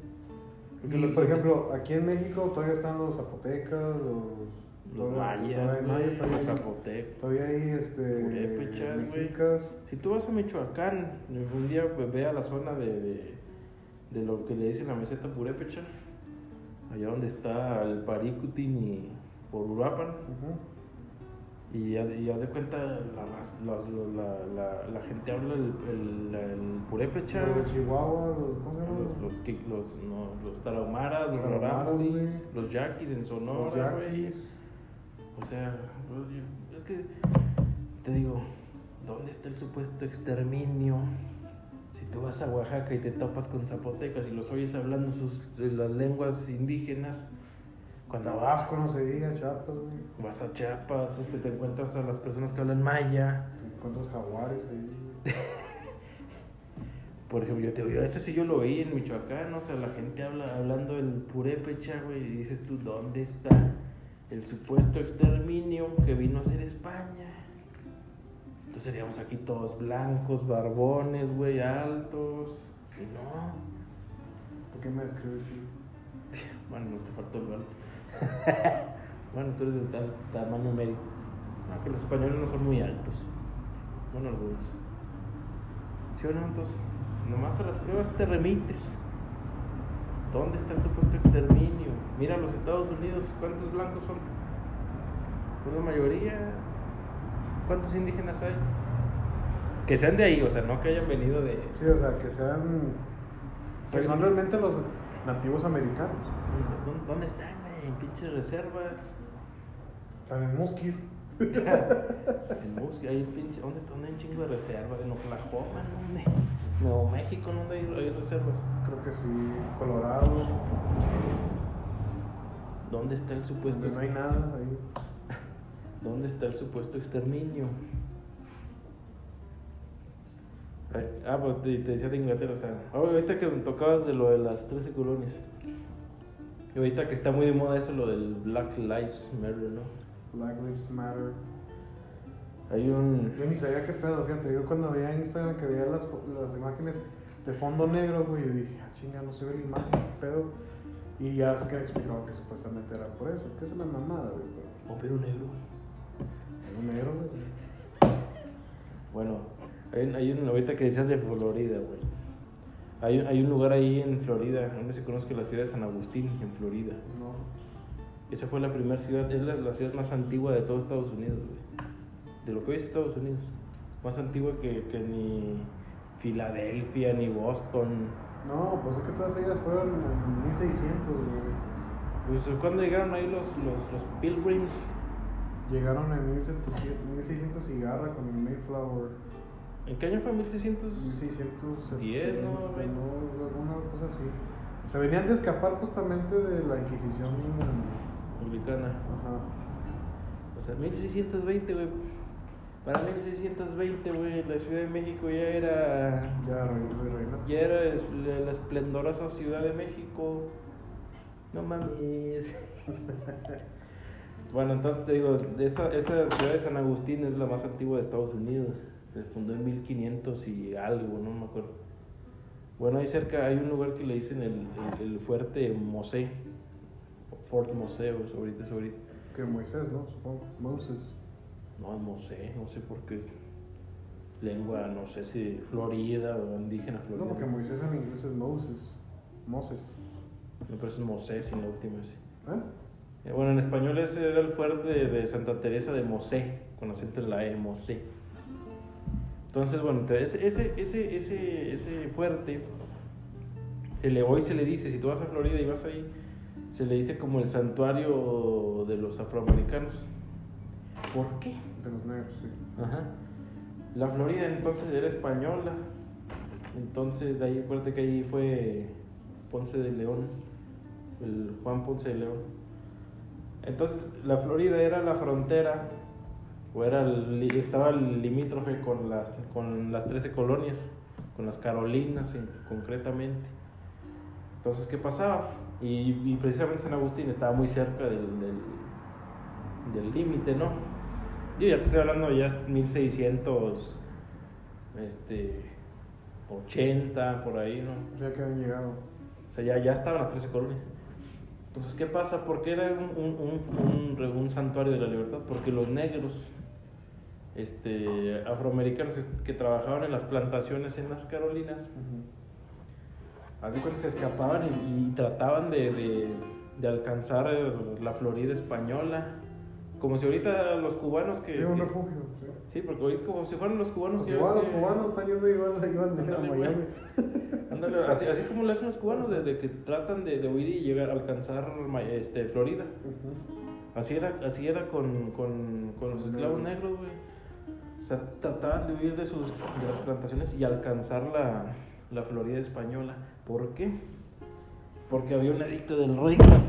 [SPEAKER 1] Y por ejemplo, aquí en México todavía están los zapotecas,
[SPEAKER 2] los mayas, los zapotecas,
[SPEAKER 1] todavía hay
[SPEAKER 2] purépechas,
[SPEAKER 1] mexicas.
[SPEAKER 2] Si tú vas a Michoacán, un día pues, ve a la zona de lo que le dicen la meseta purépecha, allá donde está el Paricutin y por Uruapan. Y haz de cuenta, la gente habla el purépecha.
[SPEAKER 1] Los Chihuahua,
[SPEAKER 2] los tarahumaras, los rarámuris, los yaquis en Sonora, güey. O sea, es que te digo, ¿dónde está el supuesto exterminio? Si tú vas a Oaxaca y te topas con zapotecas y los oyes hablando las lenguas indígenas. Cuando
[SPEAKER 1] Tabasco, no se diga, Chiapas, güey.
[SPEAKER 2] Vas a Chiapas, te encuentras a las personas que hablan maya.
[SPEAKER 1] Te encuentras jaguares ahí.
[SPEAKER 2] Por ejemplo, ese sí yo lo vi en Michoacán, o sea, la gente hablando el purépecha, güey, y dices tú, ¿dónde está el supuesto exterminio que vino a hacer España? Entonces seríamos aquí todos blancos, barbones, güey, altos, y no.
[SPEAKER 1] ¿Por qué me describes así?
[SPEAKER 2] Bueno, no te faltó lo alto. Bueno, tú eres de tal tamaño medio. No, que los españoles no son muy altos. Bueno, algunos. ¿Sí o no? Entonces, nomás a las pruebas te remites. ¿Dónde está el supuesto exterminio? Mira los Estados Unidos, ¿cuántos blancos son? Pues la mayoría. ¿Cuántos indígenas hay? Que sean de ahí, o sea, no que hayan venido de...
[SPEAKER 1] Sí, o sea, que sean... Que son realmente los nativos americanos.
[SPEAKER 2] ¿Dónde están, güey? En pinches reservas.
[SPEAKER 1] Están en Musquis.
[SPEAKER 2] En Musquis, hay pinche... ¿Dónde hay un chingo de reservas? En Oklahoma, ¿dónde? Nuevo México, ¿dónde hay reservas?
[SPEAKER 1] Creo que sí. Colorado.
[SPEAKER 2] ¿Dónde está el supuesto...
[SPEAKER 1] No hay nada ahí.
[SPEAKER 2] ¿Dónde está el supuesto exterminio? Pues te decía de Inglaterra, o sea, ahorita que me tocabas de lo de las 13 colonias. Y ahorita que está muy de moda eso, lo del Black Lives Matter, ¿no?
[SPEAKER 1] Black Lives Matter.
[SPEAKER 2] Hay un...
[SPEAKER 1] Yo ni sabía qué pedo, fíjate. Yo cuando veía en Instagram que veía las imágenes de fondo negro, güey, yo dije, chinga, no se ve la imagen, qué pedo. Y ya es que explicaba que supuestamente era por eso, que es una mamada, güey.
[SPEAKER 2] Pero negro.
[SPEAKER 1] Era un negro, güey.
[SPEAKER 2] Bueno, hay un, ahorita que decías de Florida, güey. Hay un lugar ahí en Florida, donde se conoce la ciudad de San Agustín, en Florida.
[SPEAKER 1] No.
[SPEAKER 2] Esa fue la primera ciudad, es la ciudad más antigua de todo Estados Unidos, güey. De lo que hoy es Estados Unidos. Más antigua que ni Filadelfia, ni Boston.
[SPEAKER 1] No, pues es que todas ellas fueron en 1600, güey.
[SPEAKER 2] Pues, ¿cuándo llegaron ahí los Pilgrims?
[SPEAKER 1] Llegaron en 1600 y garra con el Mayflower.
[SPEAKER 2] ¿En qué año fue 1600?
[SPEAKER 1] 1610,
[SPEAKER 2] ¿no?
[SPEAKER 1] Alguna cosa así. Se venían de escapar justamente de la Inquisición
[SPEAKER 2] Anglicana.
[SPEAKER 1] Ajá.
[SPEAKER 2] O sea, 1620, güey. Para 1620, güey, la Ciudad de México ya era... Ya era la esplendorosa Ciudad de México. No mames. Bueno, entonces te digo, esa ciudad de San Agustín es la más antigua de Estados Unidos. Se fundó en 1500 y algo, no me acuerdo. Bueno, ahí cerca hay un lugar que le dicen el Fuerte Mosé. Fort Mosé, o ahorita.
[SPEAKER 1] Que Moisés, ¿no? Supongo. Moses.
[SPEAKER 2] No, Mosé, no sé por qué. Lengua, no sé si Florida o indígena Florida.
[SPEAKER 1] No, porque Moisés en inglés es Moses.
[SPEAKER 2] No, pero es Mosé, sin la última sí.
[SPEAKER 1] Bueno,
[SPEAKER 2] en español ese era el fuerte de Santa Teresa de Mosé, con acento en la E, Mosé. Entonces, bueno, ese fuerte, hoy se le dice, si tú vas a Florida y vas ahí, se le dice como el santuario de los afroamericanos. ¿Por qué?
[SPEAKER 1] De los negros, sí.
[SPEAKER 2] Ajá. La Florida entonces era española. Entonces de ahí acuérdate que ahí fue Ponce de León, el Juan Ponce de León. Entonces la Florida era la frontera, o estaba limítrofe con las 13 colonias, con las Carolinas concretamente. Entonces, ¿qué pasaba? Y precisamente San Agustín estaba muy cerca del límite, ¿no? Yo ya te estoy hablando ya 1680, por ahí, ¿no?
[SPEAKER 1] Ya que han llegado.
[SPEAKER 2] O sea, ya estaban las 13 colonias. Entonces, ¿qué pasa? ¿Por qué era un santuario de la libertad? Porque los negros afroamericanos que trabajaban en las plantaciones en las Carolinas, así cuando se escapaban y trataban de alcanzar la Florida española. Como si ahorita los cubanos que...
[SPEAKER 1] un refugio, sí.
[SPEAKER 2] Sí, porque ahorita como si fueran los cubanos
[SPEAKER 1] que... Los cubanos están yendo igual a Miami.
[SPEAKER 2] Ándale, así como lo hacen los cubanos, desde que tratan de huir y llegar a alcanzar Florida. Así era con los esclavos negros, güey. O sea, trataban de huir de las plantaciones y alcanzar la Florida española. ¿Por qué? Porque había un edicto del rey Carlos.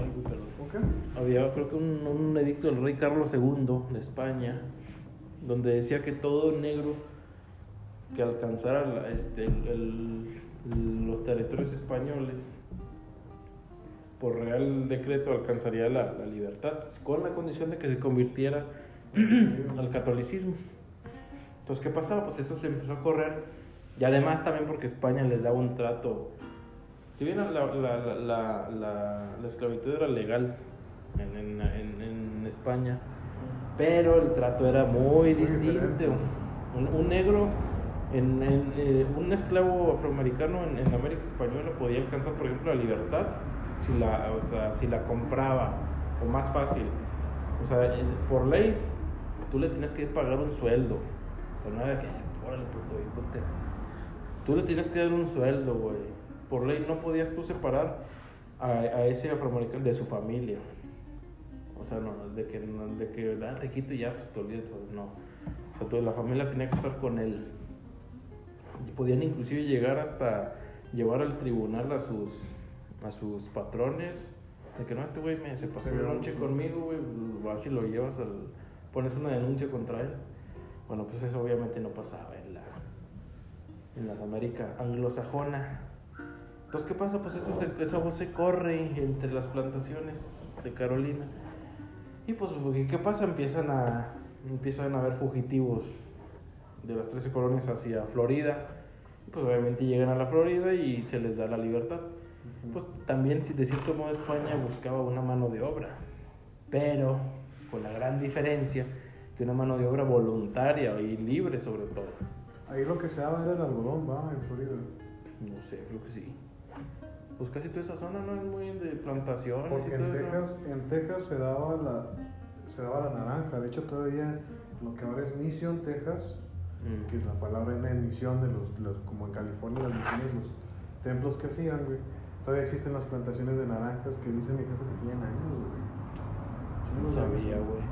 [SPEAKER 1] ¿Por qué?
[SPEAKER 2] Había, creo que un edicto del rey Carlos II de España, donde decía que todo negro que alcanzara los territorios españoles, por real decreto alcanzaría la libertad, con la condición de que se convirtiera al catolicismo. Entonces, ¿qué pasaba? Pues eso se empezó a correr, y además también porque España les daba un trato. Si bien la esclavitud era legal en España, pero el trato era muy distinto. Un negro, un esclavo afroamericano en América Española podía alcanzar, por ejemplo, la libertad si la compraba, o más fácil. O sea, por ley, tú le tienes que pagar un sueldo. O sea, no era que, órale, puto, hijote. Tú le tienes que dar un sueldo, güey. Por ley no podías tú separar a ese afroamericano de su familia. O sea, no, de que te quito y ya, pues te olvides, no. O sea, toda la familia tenía que estar con él. Y podían inclusive llegar hasta llevar al tribunal a sus patrones. De que no, este güey se pasó la noche conmigo, güey, vas y lo llevas pones una denuncia contra él. Bueno, pues eso obviamente no pasaba en las Américas anglosajona. Entonces, ¿qué pasa? Pues esa voz se corre entre las plantaciones de Carolina. Y pues, ¿qué pasa? Empiezan a haber fugitivos de las 13 colonias hacia Florida. Y pues obviamente llegan a la Florida y se les da la libertad. Pues también, de cierto modo, España buscaba una mano de obra, pero con la gran diferencia que una mano de obra voluntaria y libre sobre todo.
[SPEAKER 1] Ahí lo que se daba era el algodón, ¿va? En Florida.
[SPEAKER 2] No sé, creo que sí. Pues casi toda esa zona no es muy de plantaciones.
[SPEAKER 1] Porque
[SPEAKER 2] y todo eso.
[SPEAKER 1] en Texas se daba la naranja. De hecho, todavía lo que ahora es Mission, Texas, que es la palabra en la emisión de los como en California, las misiones, los templos que hacían, güey. Todavía existen las plantaciones de naranjas que dice mi jefe que tienen años, güey.
[SPEAKER 2] No sabía, güey.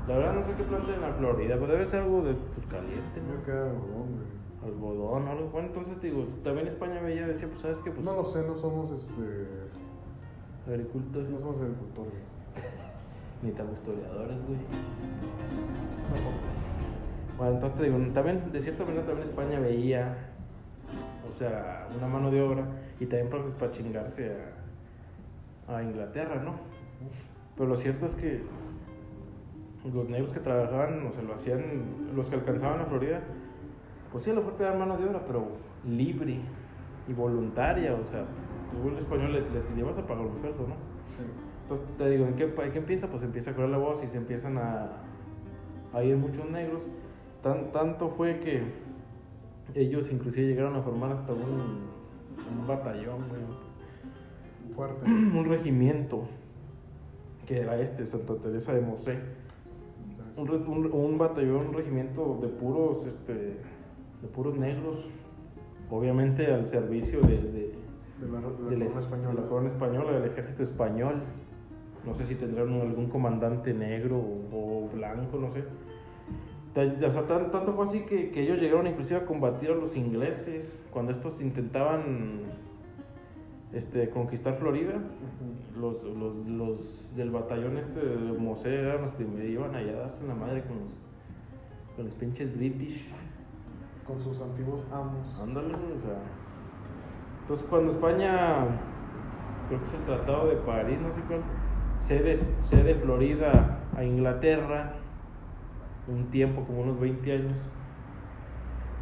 [SPEAKER 2] La verdad no sé qué planta en la Florida, pero debe ser algo de pues caliente, ¿no?
[SPEAKER 1] Yo que era algodón, güey.
[SPEAKER 2] Algodón o algo. Bueno, entonces digo, también España veía, decía, pues sabes que pues
[SPEAKER 1] No lo sé, no somos
[SPEAKER 2] agricultores.
[SPEAKER 1] no somos agricultores.
[SPEAKER 2] Ni tan historiadores, güey. Bueno, entonces te digo, también, de cierta manera también España veía, o sea, una mano de obra y también para chingarse a Inglaterra, ¿no? Pero lo cierto es que los negros que trabajaban, o sea, lo hacían, los que alcanzaban a Florida, pues sí, a lo mejor te dan mano de obra, pero libre y voluntaria, o sea, tú el español les llevas a pagar un sueldo, ¿no?
[SPEAKER 1] Sí.
[SPEAKER 2] Entonces te digo, ¿en qué empieza? Pues empieza a correr la voz y se empiezan a ir muchos negros. Tanto fue que ellos inclusive llegaron a formar hasta un batallón, güey.
[SPEAKER 1] Fuerte.
[SPEAKER 2] Un regimiento, que era Santa Teresa de Mosé. Un batallón, un regimiento de puros negros, obviamente al servicio de la corona española, del ejército español. No sé si tendrán algún comandante negro o blanco, no sé. O sea, tanto fue así que ellos llegaron inclusive a combatir a los ingleses cuando estos intentaban conquistar Florida. Los del batallón de Mosé eran los que me iban allá a darse la madre con los pinches British.
[SPEAKER 1] Con sus antiguos amos.
[SPEAKER 2] Ándale, o sea. Entonces cuando España, creo que es el Tratado de París, no sé cuál, cede Florida a Inglaterra, un tiempo, como unos 20 años,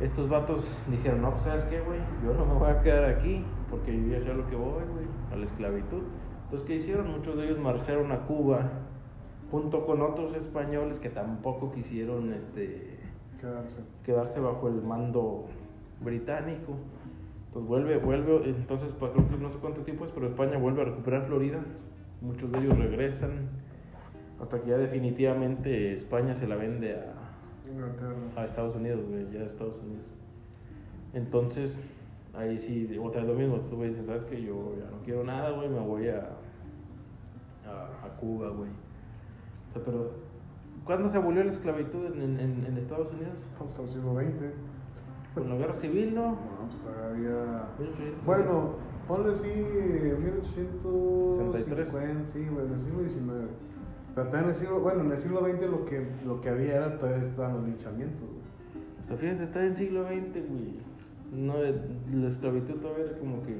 [SPEAKER 2] estos vatos dijeron, no, pues ¿sabes qué, güey? Yo no me voy a quedar aquí, porque yo ya sé a lo que voy, güey, a la esclavitud. Entonces, ¿qué hicieron? Muchos de ellos marcharon a Cuba, junto con otros españoles que tampoco quisieron quedarse bajo el mando británico. Entonces vuelve, entonces creo que no sé cuánto tiempo es, pero España vuelve a recuperar Florida. Muchos de ellos regresan, hasta que ya definitivamente España se la vende a Estados Unidos, güey, ya a Estados Unidos. Entonces, ahí sí, otra vez lo mismo, tú güey dices, ¿sabes qué? Yo ya no quiero nada, güey, me voy a Cuba, güey. O sea, pero, ¿cuándo se abolió la esclavitud en Estados Unidos?
[SPEAKER 1] Hasta el siglo XX.
[SPEAKER 2] Con la guerra civil, ¿no?
[SPEAKER 1] No, pues todavía...
[SPEAKER 2] 1800.
[SPEAKER 1] Bueno, ponle sí, 1863.
[SPEAKER 2] 63.
[SPEAKER 1] Sí, güey, en el siglo XIX. Pero también en el siglo XX lo que había era, todavía estaban los linchamientos, güey.
[SPEAKER 2] O sea, fíjate, está en el siglo XX, güey. No, la esclavitud todavía era como que,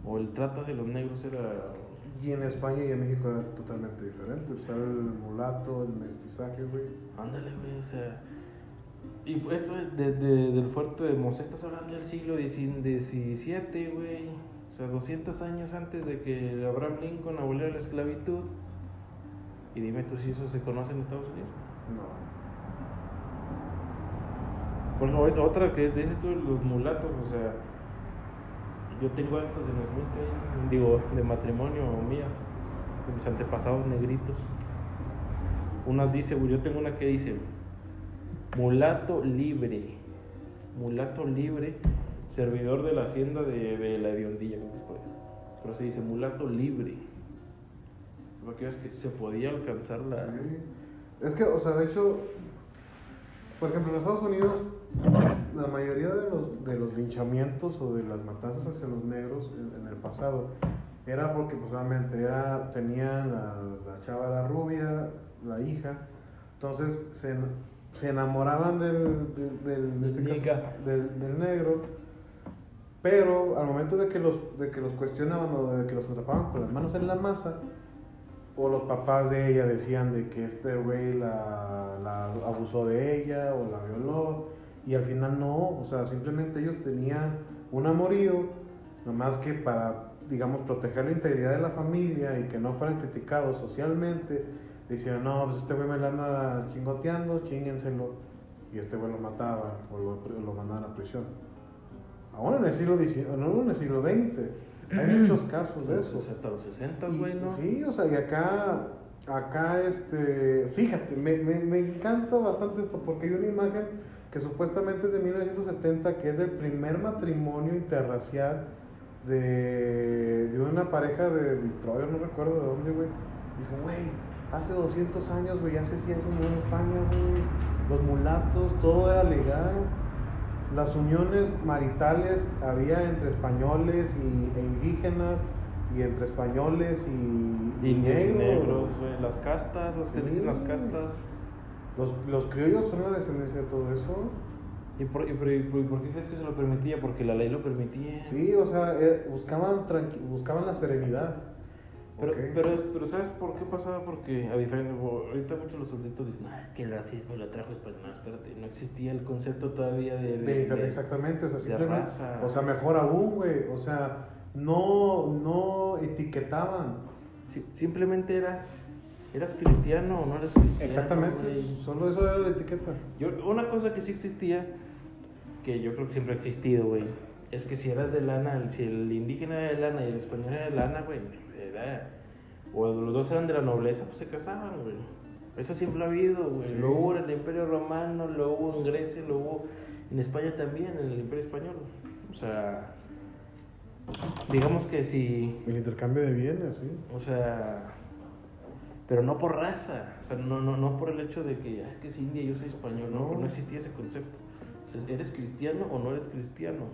[SPEAKER 2] o el trato hacia los negros era...
[SPEAKER 1] Y en España y en México era totalmente diferente. Estaba el mulato, el mestizaje, güey.
[SPEAKER 2] Ándale, güey, o sea... Y esto del fuerte de Mosé, estás hablando del siglo XVII, güey. O sea, 200 años antes de que Abraham Lincoln aboliera la esclavitud. Y dime tú si eso se conoce en Estados Unidos.
[SPEAKER 1] No.
[SPEAKER 2] Bueno, otra que dices tú, los mulatos, o sea... Yo tengo actas de nacimiento, digo, de matrimonio mías, de mis antepasados negritos. Unas dice, güey, yo tengo una que dice... Mulato libre, servidor de la hacienda de la Hediondilla, pero se dice mulato libre, porque es que se podía alcanzar la...
[SPEAKER 1] Sí. Es que, o sea, de hecho, por ejemplo, en Estados Unidos, la mayoría de los linchamientos o de las matanzas hacia los negros en el pasado era porque, pues, obviamente, tenían la chava, la rubia, la hija, entonces se enamoraban en este caso, del negro, pero al momento de que los cuestionaban o de que los atrapaban con las manos en la masa, o los papás de ella decían de que este güey la abusó de ella o la violó, y al final no, o sea, simplemente ellos tenían un amorío, nomás que para, digamos, proteger la integridad de la familia y que no fueran criticados socialmente, decían, no, pues este güey me la anda chingoteando, chíngenselo, y este güey lo mataba o lo mandaban a prisión. Aún en el siglo XIX, no en el siglo XX, hay muchos casos de eso.
[SPEAKER 2] Hasta los 60, güey, ¿no?
[SPEAKER 1] Sí, o sea, y acá, fíjate, me encanta bastante esto, porque hay una imagen que supuestamente es de 1970, que es el primer matrimonio interracial de una pareja de Detroit, no recuerdo de dónde, güey. Dijo, güey, hace 200 años, güey, hace 100 años en España, güey, los mulatos, todo era legal. Las uniones maritales había entre españoles e indígenas, y entre españoles y
[SPEAKER 2] negros, güey, las castas, que
[SPEAKER 1] sí.
[SPEAKER 2] dicen las castas.
[SPEAKER 1] Los criollos son la descendencia de todo eso.
[SPEAKER 2] ¿Y por qué crees que se lo permitía? Porque la ley lo permitía.
[SPEAKER 1] Sí, o sea, buscaban la serenidad.
[SPEAKER 2] Pero,
[SPEAKER 1] Okay.
[SPEAKER 2] pero ¿sabes por qué pasaba? Porque a diferencia, ahorita muchos de los súbditos dicen, es que el racismo lo trajo España. No, espérate, no existía el concepto todavía
[SPEAKER 1] exactamente, o sea, simplemente,
[SPEAKER 2] raza.
[SPEAKER 1] O sea, mejor aún, güey, o sea, no etiquetaban.
[SPEAKER 2] Sí, simplemente eras cristiano o no eras cristiano.
[SPEAKER 1] Exactamente,
[SPEAKER 2] güey.
[SPEAKER 1] Solo eso era la etiqueta.
[SPEAKER 2] Una cosa que sí existía, que yo creo que siempre ha existido, güey, es que si eras de lana, si el indígena era de lana y el español era de lana, güey, o los dos eran de la nobleza, pues se casaban, güey. Eso siempre ha habido, güey.
[SPEAKER 1] Sí.
[SPEAKER 2] Lo hubo en el Imperio Romano, lo hubo en Grecia, lo hubo en España también, en el Imperio Español. O sea, digamos que si...
[SPEAKER 1] El intercambio de bienes, sí.
[SPEAKER 2] O sea, pero no por raza, o sea, no por el hecho de que es que es india y yo soy español, no existía ese concepto. O sea, ¿eres cristiano o no eres cristiano?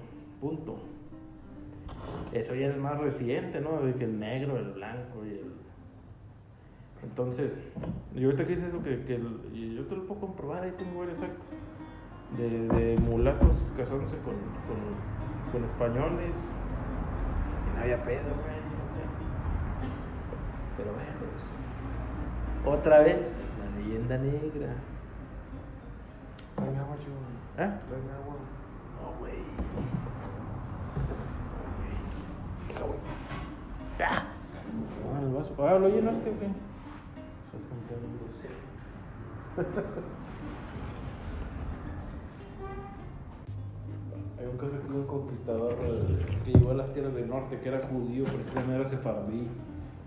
[SPEAKER 2] Punto. Eso ya es más reciente, ¿no? De que el negro, el blanco y el... Entonces, yo ahorita que hice eso, y yo te lo puedo comprobar, ahí tengo varios actos de mulatos casándose con españoles, y no había pedo, güey, no sé. Pero bueno, pues, otra vez, la leyenda negra.
[SPEAKER 1] Tráeme agua, chico.
[SPEAKER 2] ¿Ah?
[SPEAKER 1] Tráeme agua.
[SPEAKER 2] No, güey. Deja, güey. ¡Ah! No, el vaso. ¿Lo llenaste o qué? Estás contando Hay un caso que un conquistador que llegó a las tierras del norte, que era judío, precisamente era sefaradí.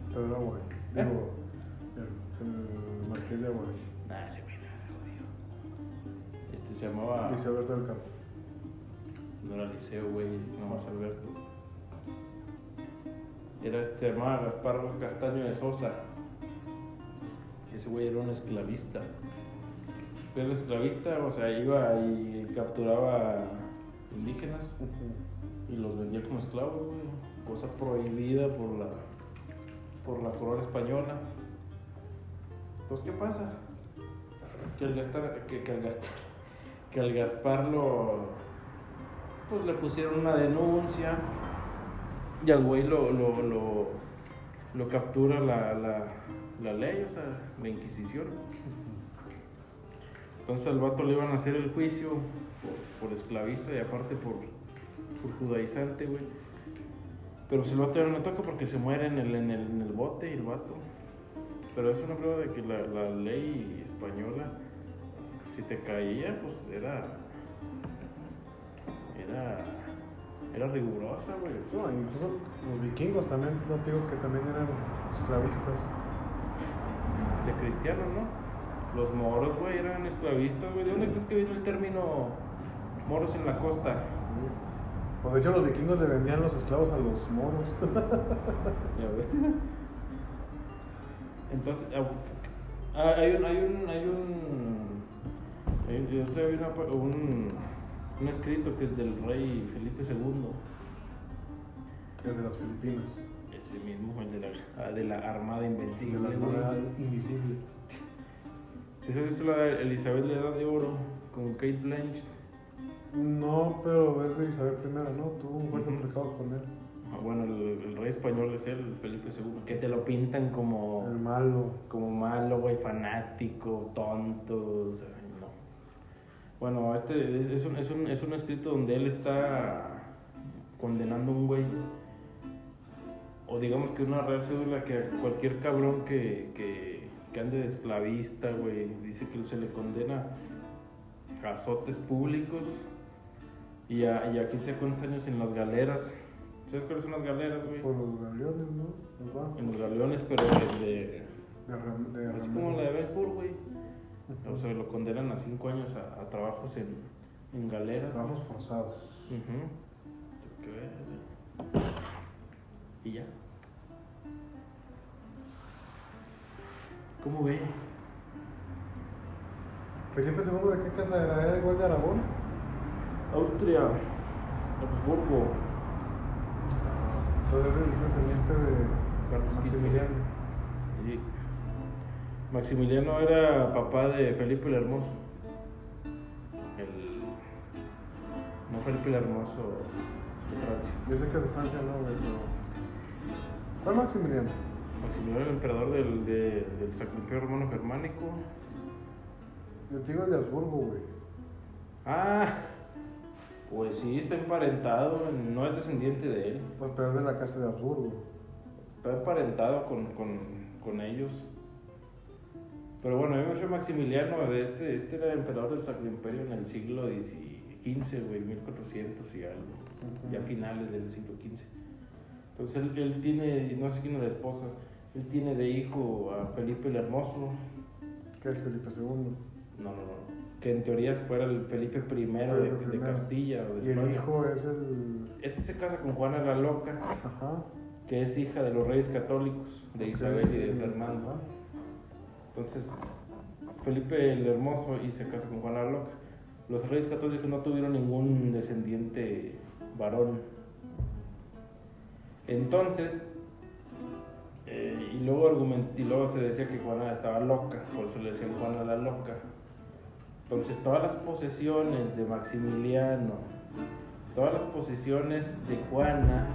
[SPEAKER 1] Pero era agua. Digo, el marqués de agua.
[SPEAKER 2] Ese güey no era judío. Se llamaba...
[SPEAKER 1] Dice Alberto del Canto.
[SPEAKER 2] No era Liceo, güey, nomás Alberto. Se llamaba Gaspar Castaño de Sosa. Ese güey era un esclavista. Era esclavista, o sea, iba y capturaba indígenas y los vendía como esclavos, güey. Cosa prohibida por la corona española. Entonces, ¿qué pasa? Que al Gaspar pues le pusieron una denuncia y al güey lo captura la ley, o sea, la Inquisición. Entonces al vato le iban a hacer el juicio por esclavista y aparte por judaizante, güey. Pero si el vato ya no le toca porque se muere en el bote y el vato. Pero es una prueba de que la ley española, si te caía, pues era rigurosa, güey.
[SPEAKER 1] No, incluso los vikingos también, no te digo que también eran esclavistas.
[SPEAKER 2] De cristianos, ¿no? Los moros, güey, eran esclavistas, güey. ¿De dónde crees que vino el término moros en la costa?
[SPEAKER 1] Pues de hecho los vikingos le vendían los esclavos a los moros.
[SPEAKER 2] Ya ves. Entonces, hay un escrito que es del rey Felipe II.
[SPEAKER 1] El de las Filipinas.
[SPEAKER 2] Ese mismo, el de la Armada Invencible.
[SPEAKER 1] De la Armada Invisible.
[SPEAKER 2] ¿Te has visto la de Elizabeth la Edad de Oro con Kate Blanchett?
[SPEAKER 1] No, pero es de Isabel I, ¿no? Tuvo un fuerte
[SPEAKER 2] Ujú.
[SPEAKER 1] pecado con él.
[SPEAKER 2] Bueno, el rey español es él, Felipe II, que te lo pintan como
[SPEAKER 1] El malo.
[SPEAKER 2] malo, güey, fanático, tonto, o sea, no. Bueno, es un escrito donde él está condenando a un güey, o digamos que una real cédula que a cualquier cabrón que ande de esclavista, güey, dice que se le condena a azotes públicos y a 15 cuántos años en las galeras. ¿Sabes cuáles son las galeras, güey?
[SPEAKER 1] Por los galeones, ¿no? Los barcos.
[SPEAKER 2] En los galeones, pero
[SPEAKER 1] De
[SPEAKER 2] es como la de Ben Hur, güey. O sea, lo condenan a 5 años a trabajos en galeras.
[SPEAKER 1] Trabajos forzados.
[SPEAKER 2] Ujú. ¿Qué ves? Y ya. ¿Cómo ve?
[SPEAKER 1] Felipe II, ¿de qué casa era? ¿Era igual de Aragón?
[SPEAKER 2] Austria, Habsburgo,
[SPEAKER 1] Entonces es descendiente de
[SPEAKER 2] Carlos
[SPEAKER 1] Maximiliano.
[SPEAKER 2] y Maximiliano era papá de Felipe el Hermoso. No Felipe el Hermoso de Francia.
[SPEAKER 1] Yo sé que de Francia no, güey, pero... ¿Cuál Maximiliano?
[SPEAKER 2] Maximiliano era el emperador del Sacro Imperio Romano Germánico.
[SPEAKER 1] Yo te digo el de Habsburgo, güey.
[SPEAKER 2] Ah, pues sí, está emparentado, no es descendiente de él.
[SPEAKER 1] Pues pero es de la casa de Habsburgo.
[SPEAKER 2] Está emparentado con ellos. Pero bueno, yo me refiero a Maximiliano, este era el emperador del Sacro Imperio en el siglo XV, güey, 1400 y algo, ya finales del siglo XV. Entonces él tiene, no sé quién es la esposa, él tiene de hijo a Felipe el Hermoso.
[SPEAKER 1] ¿Qué es Felipe II?
[SPEAKER 2] No, que en teoría fuera el Felipe I de Castilla o de
[SPEAKER 1] Y el
[SPEAKER 2] España.
[SPEAKER 1] hijo es el...
[SPEAKER 2] Este se casa con Juana la Loca,
[SPEAKER 1] Ajá.
[SPEAKER 2] que es hija de los reyes católicos, de Isabel y de Fernando.
[SPEAKER 1] Ajá.
[SPEAKER 2] Entonces, Felipe el Hermoso y se casa con Juana la Loca. Los reyes católicos no tuvieron ningún descendiente varón. Entonces, y luego se decía que Juana estaba loca, por eso le decían Juana la Loca. Entonces, todas las posesiones de Maximiliano, todas las posesiones de Juana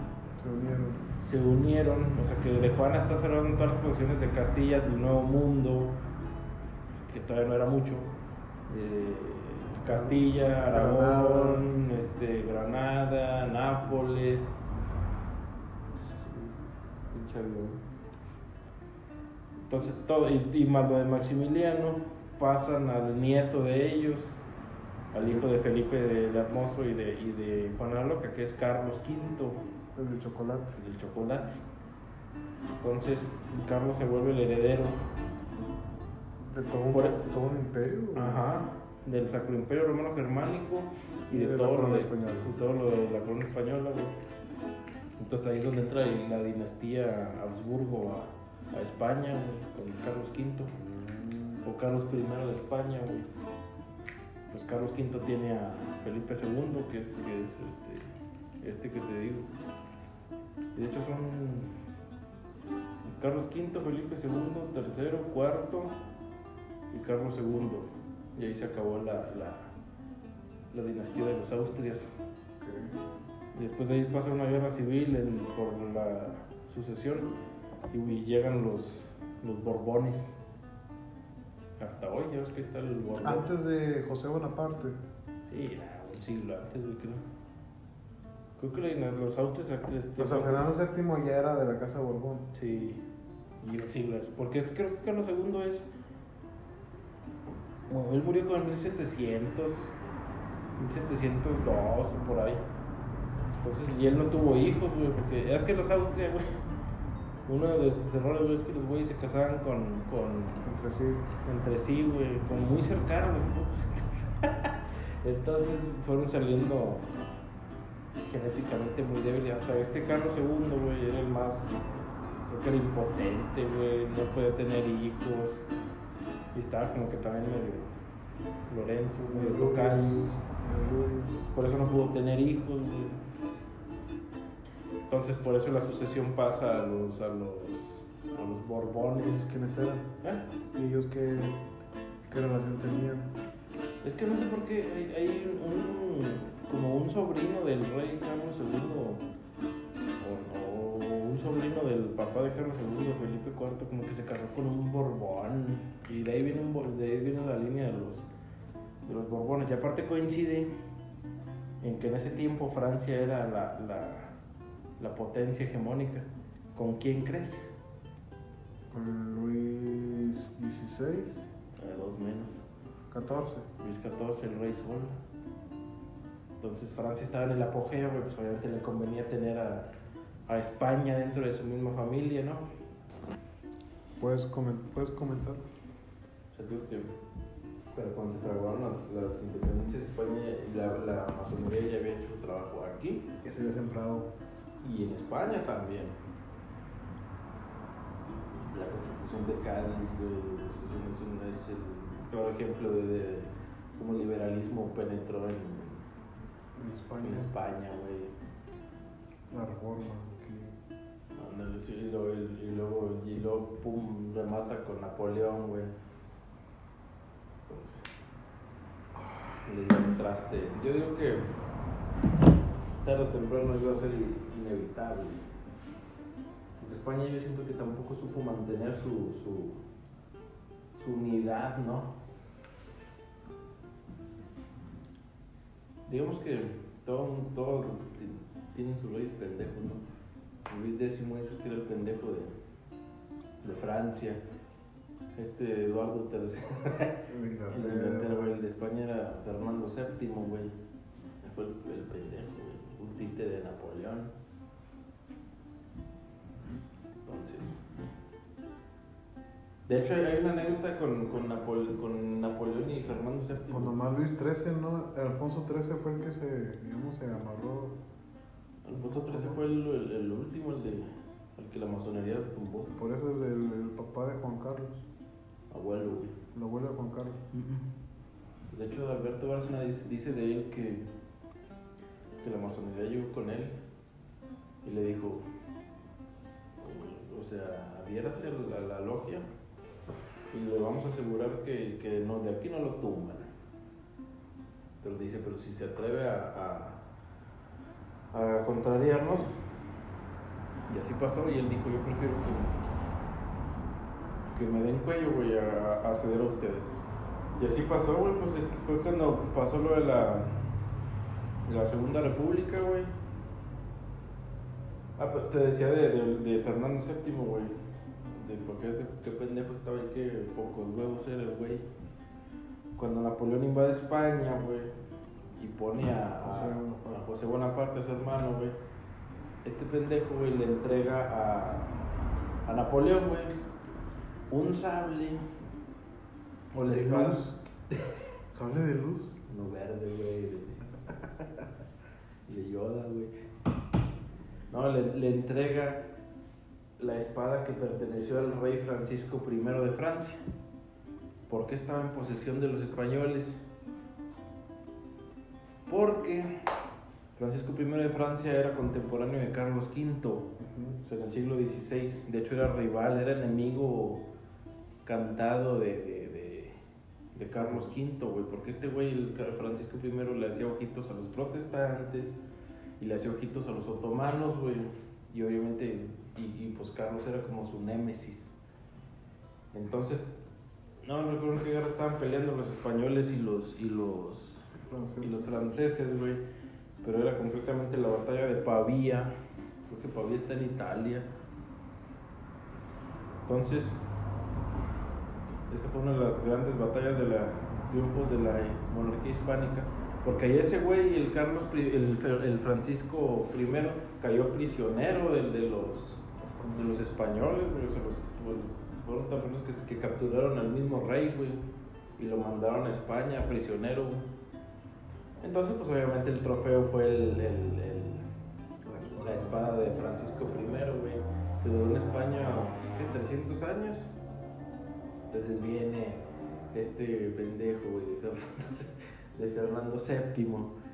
[SPEAKER 2] se unieron, o sea que de Juana está cerrando todas las posesiones de Castilla, del Nuevo Mundo, que todavía no era mucho, Castilla, Aragón, Granada, Nápoles, pinche avión. Entonces todo, y más lo de Maximiliano, pasan al nieto de ellos, al hijo de Felipe el Hermoso y de Juana la Loca, que es Carlos V.
[SPEAKER 1] El del chocolate.
[SPEAKER 2] Del chocolate. Entonces, Carlos se vuelve el heredero.
[SPEAKER 1] De todo un imperio.
[SPEAKER 2] Ajá. Del Sacro Imperio Romano Germánico y de
[SPEAKER 1] la
[SPEAKER 2] todo
[SPEAKER 1] corona
[SPEAKER 2] lo de,
[SPEAKER 1] española.
[SPEAKER 2] y todo lo de la corona española, güey. Entonces ahí es donde entra la dinastía Habsburgo a España, güey, con Carlos V. O Carlos I de España, güey. Pues Carlos V tiene a Felipe II, que es este que te digo. De hecho son Carlos V, Felipe II, tercero, cuarto y Carlos II. Y ahí se acabó la dinastía de los Austrias.
[SPEAKER 1] Okay.
[SPEAKER 2] Y después de ahí pasa una guerra civil por la sucesión y llegan los Borbones. Hasta hoy, ya ves que está el Borbón.
[SPEAKER 1] Antes de José Bonaparte.
[SPEAKER 2] Sí, un siglo antes, yo creo. Creo que los Austrias...
[SPEAKER 1] O sea, Fernando VII ya era de la casa Borbón.
[SPEAKER 2] Sí, y un siglo. Porque creo que Carlos II es... Bueno, él murió con 1702, por ahí. Entonces, y él no tuvo hijos, güey, porque es que los Austrias, güey, uno de sus errores, güey, es que los güeyes se casaban entre sí, güey, como muy cercanos, güey. Entonces fueron saliendo genéticamente muy débiles. Hasta Carlos II, güey, era el más, creo que era impotente, güey, no podía tener hijos. Y estaba como que también medio Lorenzo, medio tocayo. Por eso no pudo tener hijos, güey. Entonces por eso la sucesión pasa a los Borbones.
[SPEAKER 1] ¿Ellos quiénes eran?
[SPEAKER 2] ¿Eh?
[SPEAKER 1] ¿Y ellos qué? ¿Qué relación tenían?
[SPEAKER 2] Es que no sé por qué hay como un sobrino del rey Carlos II, o un sobrino del papá de Carlos II, Felipe IV, como que se casó con un Borbón, y de ahí viene la línea de los Borbones, y aparte coincide en que en ese tiempo Francia era la potencia hegemónica. ¿Con quién crees?
[SPEAKER 1] Con Luis XVI,
[SPEAKER 2] Dos menos.
[SPEAKER 1] 14.
[SPEAKER 2] Luis XIV, el rey sol. Entonces Francia estaba en el apogeo, pues obviamente le convenía tener a España dentro de su misma familia, ¿no?
[SPEAKER 1] ¿Puedes comentar?
[SPEAKER 2] O sea, digo que, pero cuando se fraguaron las independencias de España, la masonería ya había hecho su trabajo aquí.
[SPEAKER 1] Que se había sembrado.
[SPEAKER 2] Y en España también. La Constitución de Cádiz, güey, es el claro ejemplo de cómo el liberalismo penetró en España, güey.
[SPEAKER 1] La reforma.
[SPEAKER 2] Ándale, sí, y luego, pum, remata con Napoleón, güey. Entonces, le dio un traste. Yo digo que tarde o temprano iba a ser inevitable. España yo siento que tampoco supo mantener su unidad, ¿no? Digamos que todos tienen sus reyes pendejos, ¿no? Luis X ese que era el pendejo de Francia. Eduardo III en Inglaterra, güey. El de España era Fernando VII, güey. Fue el pendejo, güey. Un títere de Napoleón. Entonces, de hecho hay una anécdota con Napoleón y Fernando VII.
[SPEAKER 1] Con nomás Luis XIII, ¿no? Alfonso XIII fue el que se amarró.
[SPEAKER 2] Alfonso XIII fue el último, el que la masonería tumbó.
[SPEAKER 1] Por eso es el papá de Juan Carlos.
[SPEAKER 2] Abuelo, güey.
[SPEAKER 1] El abuelo de Juan Carlos.
[SPEAKER 2] De hecho, Alberto Bárcena dice de él que la masonería llegó con él y le dijo, o sea, adhiérase a la logia y le vamos a asegurar que no, de aquí no lo tumban. Pero dice, pero si se atreve a contrariarnos, y así pasó, y él dijo, yo prefiero que me den cuello, güey, a ceder a ustedes. Y así pasó, güey, pues fue cuando pasó lo de la Segunda República, güey. Pues te decía de Fernando VII, güey. Porque qué pendejo estaba y qué pocos huevos era el güey. Cuando Napoleón invade España, güey, y pone a José Bonaparte, a su hermano, güey. Este pendejo, güey, le entrega a Napoleón, güey, un sable o la espada.
[SPEAKER 1] ¿Sable de luz?
[SPEAKER 2] No, verde, güey. De Yoda, güey. No, le entrega la espada que perteneció al rey Francisco I de Francia. ¿Por qué estaba en posesión de los españoles? Porque Francisco I de Francia era contemporáneo de Carlos V, o sea, en el siglo XVI. De hecho, era rival, era enemigo cantado de Carlos V, güey, porque este güey, el Francisco I, le hacía ojitos a los protestantes y le hacía ojitos a los otomanos, güey, y obviamente, y pues Carlos era como su némesis. Entonces, no recuerdo en qué guerra estaban peleando los españoles y los franceses, güey, pero era concretamente la batalla de Pavía. Creo que Pavía está en Italia. Entonces, esa fue una de las grandes batallas de triunfos de la monarquía hispánica, porque ahí ese güey, el Francisco I, cayó prisionero de los españoles, güey. O sea, fueron también los que capturaron al mismo rey, güey, y lo mandaron a España prisionero, güey. Entonces, pues obviamente el trofeo fue la espada de Francisco I, güey, que duró en España, ¿qué? 300 años. Entonces viene este pendejo, güey, de Fernando VII,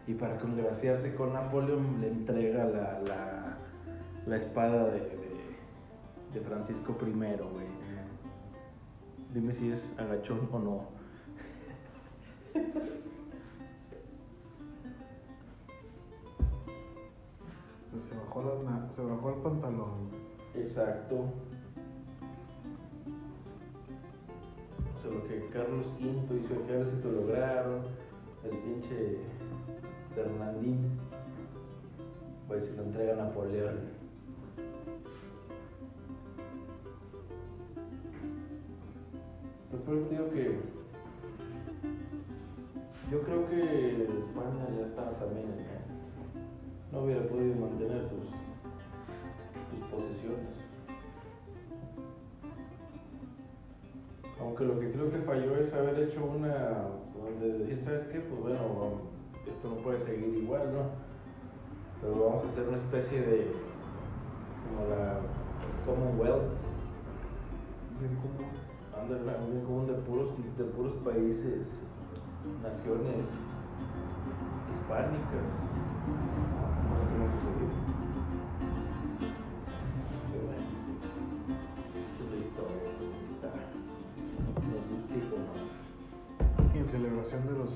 [SPEAKER 2] y para congraciarse con Napoleón le entrega la espada de Francisco I, güey. Dime si es agachón o no.
[SPEAKER 1] Pues se bajó el pantalón.
[SPEAKER 2] Exacto. O sea, lo que Carlos V y su ejército lograron, el pinche Fernandín, pues se lo entrega a Napoleón. Pero digo que yo creo que España ya está también, no hubiera podido mantener sus posesiones. Aunque lo que creo que falló es haber hecho una donde decir, ¿sabes qué? Pues bueno, esto no puede seguir igual, ¿no? Pero vamos a hacer una especie de como la Commonwealth,
[SPEAKER 1] Bien común.
[SPEAKER 2] bien común de puros países, naciones hispánicas. No sé cómo sucedió. Pero bueno, es la historia, está. Nos gusta, ¿no?
[SPEAKER 1] Y en celebración de los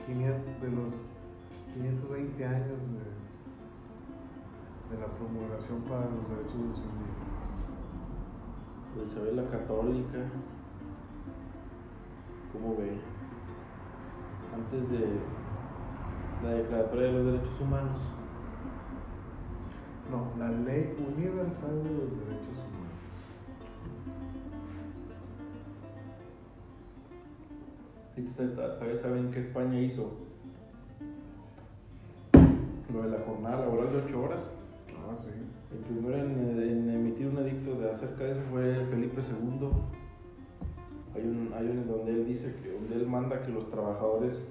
[SPEAKER 1] 520 años de la promulgación para los derechos de los indígenas.
[SPEAKER 2] De Isabel la Católica, ¿cómo ve? Antes de la Declaratoria de los Derechos Humanos.
[SPEAKER 1] No, la Ley Universal de los Derechos Humanos.
[SPEAKER 2] ¿Y tú sabes también qué España hizo? Lo de la jornada laboral de 8 horas.
[SPEAKER 1] Ah, sí.
[SPEAKER 2] El primero en emitir un edicto acerca de eso fue Felipe II. Hay un donde él dice donde él manda que los trabajadores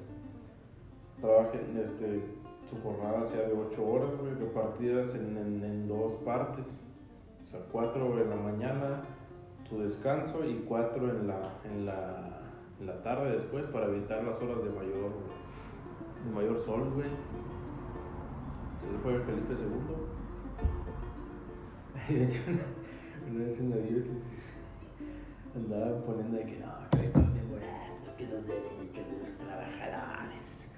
[SPEAKER 2] trabajen, su jornada sea de 8 horas, repartidas en 2 partes. O sea, 4 en la mañana, tu descanso, y 4 en la tarde después, para evitar las horas de mayor sol, güey. Ese fue Felipe II. De hecho, una vez en la diócesis andaba poniendo de que no, que hay conmemorantes, que los derechos de los trabajadores,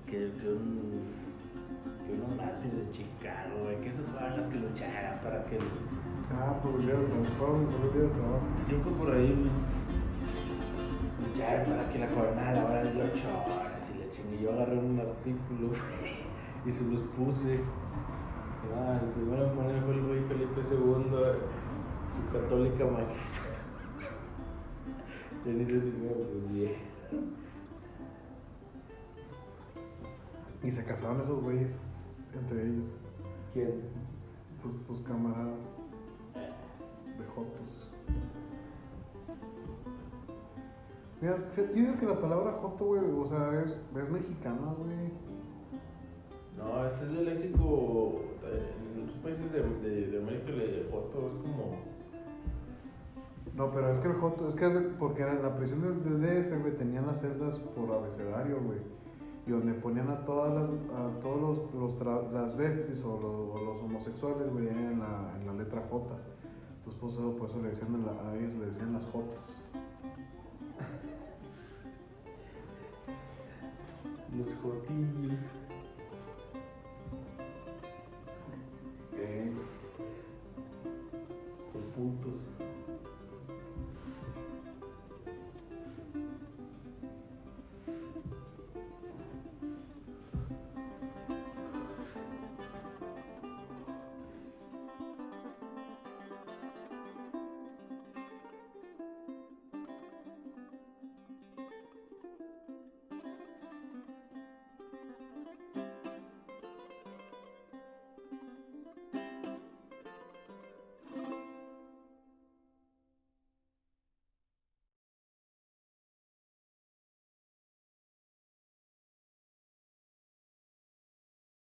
[SPEAKER 2] que unos mártires de Chicago, güey, que esos fueron los que lucharan para que
[SPEAKER 1] Por el día del trabajo, solo el día del trabajo.
[SPEAKER 2] yo creo por ahí lucharan para que la jornada laboral de 8 horas y la chingue. Yo agarré un artículo, güey, y se los puse. El primero en poner fue el rey Felipe II, su católica maestra. Ya ni sé si me pues vieja.
[SPEAKER 1] Y se casaron esos güeyes, entre ellos,
[SPEAKER 2] ¿Quién?
[SPEAKER 1] tus camaradas de jotos. Mira, yo digo que la palabra joto, güey, o sea, es mexicana, güey.
[SPEAKER 2] No, este es el léxico. En otros países de América, el joto es como.
[SPEAKER 1] No, pero es que el joto, porque en la prisión del DF, güey, tenían las celdas por abecedario, güey. Y donde ponían a todos los transvestis o los homosexuales, güey, en la letra J. Entonces, por eso le decían a ellos le decían las Jotas.
[SPEAKER 2] Los jotillos.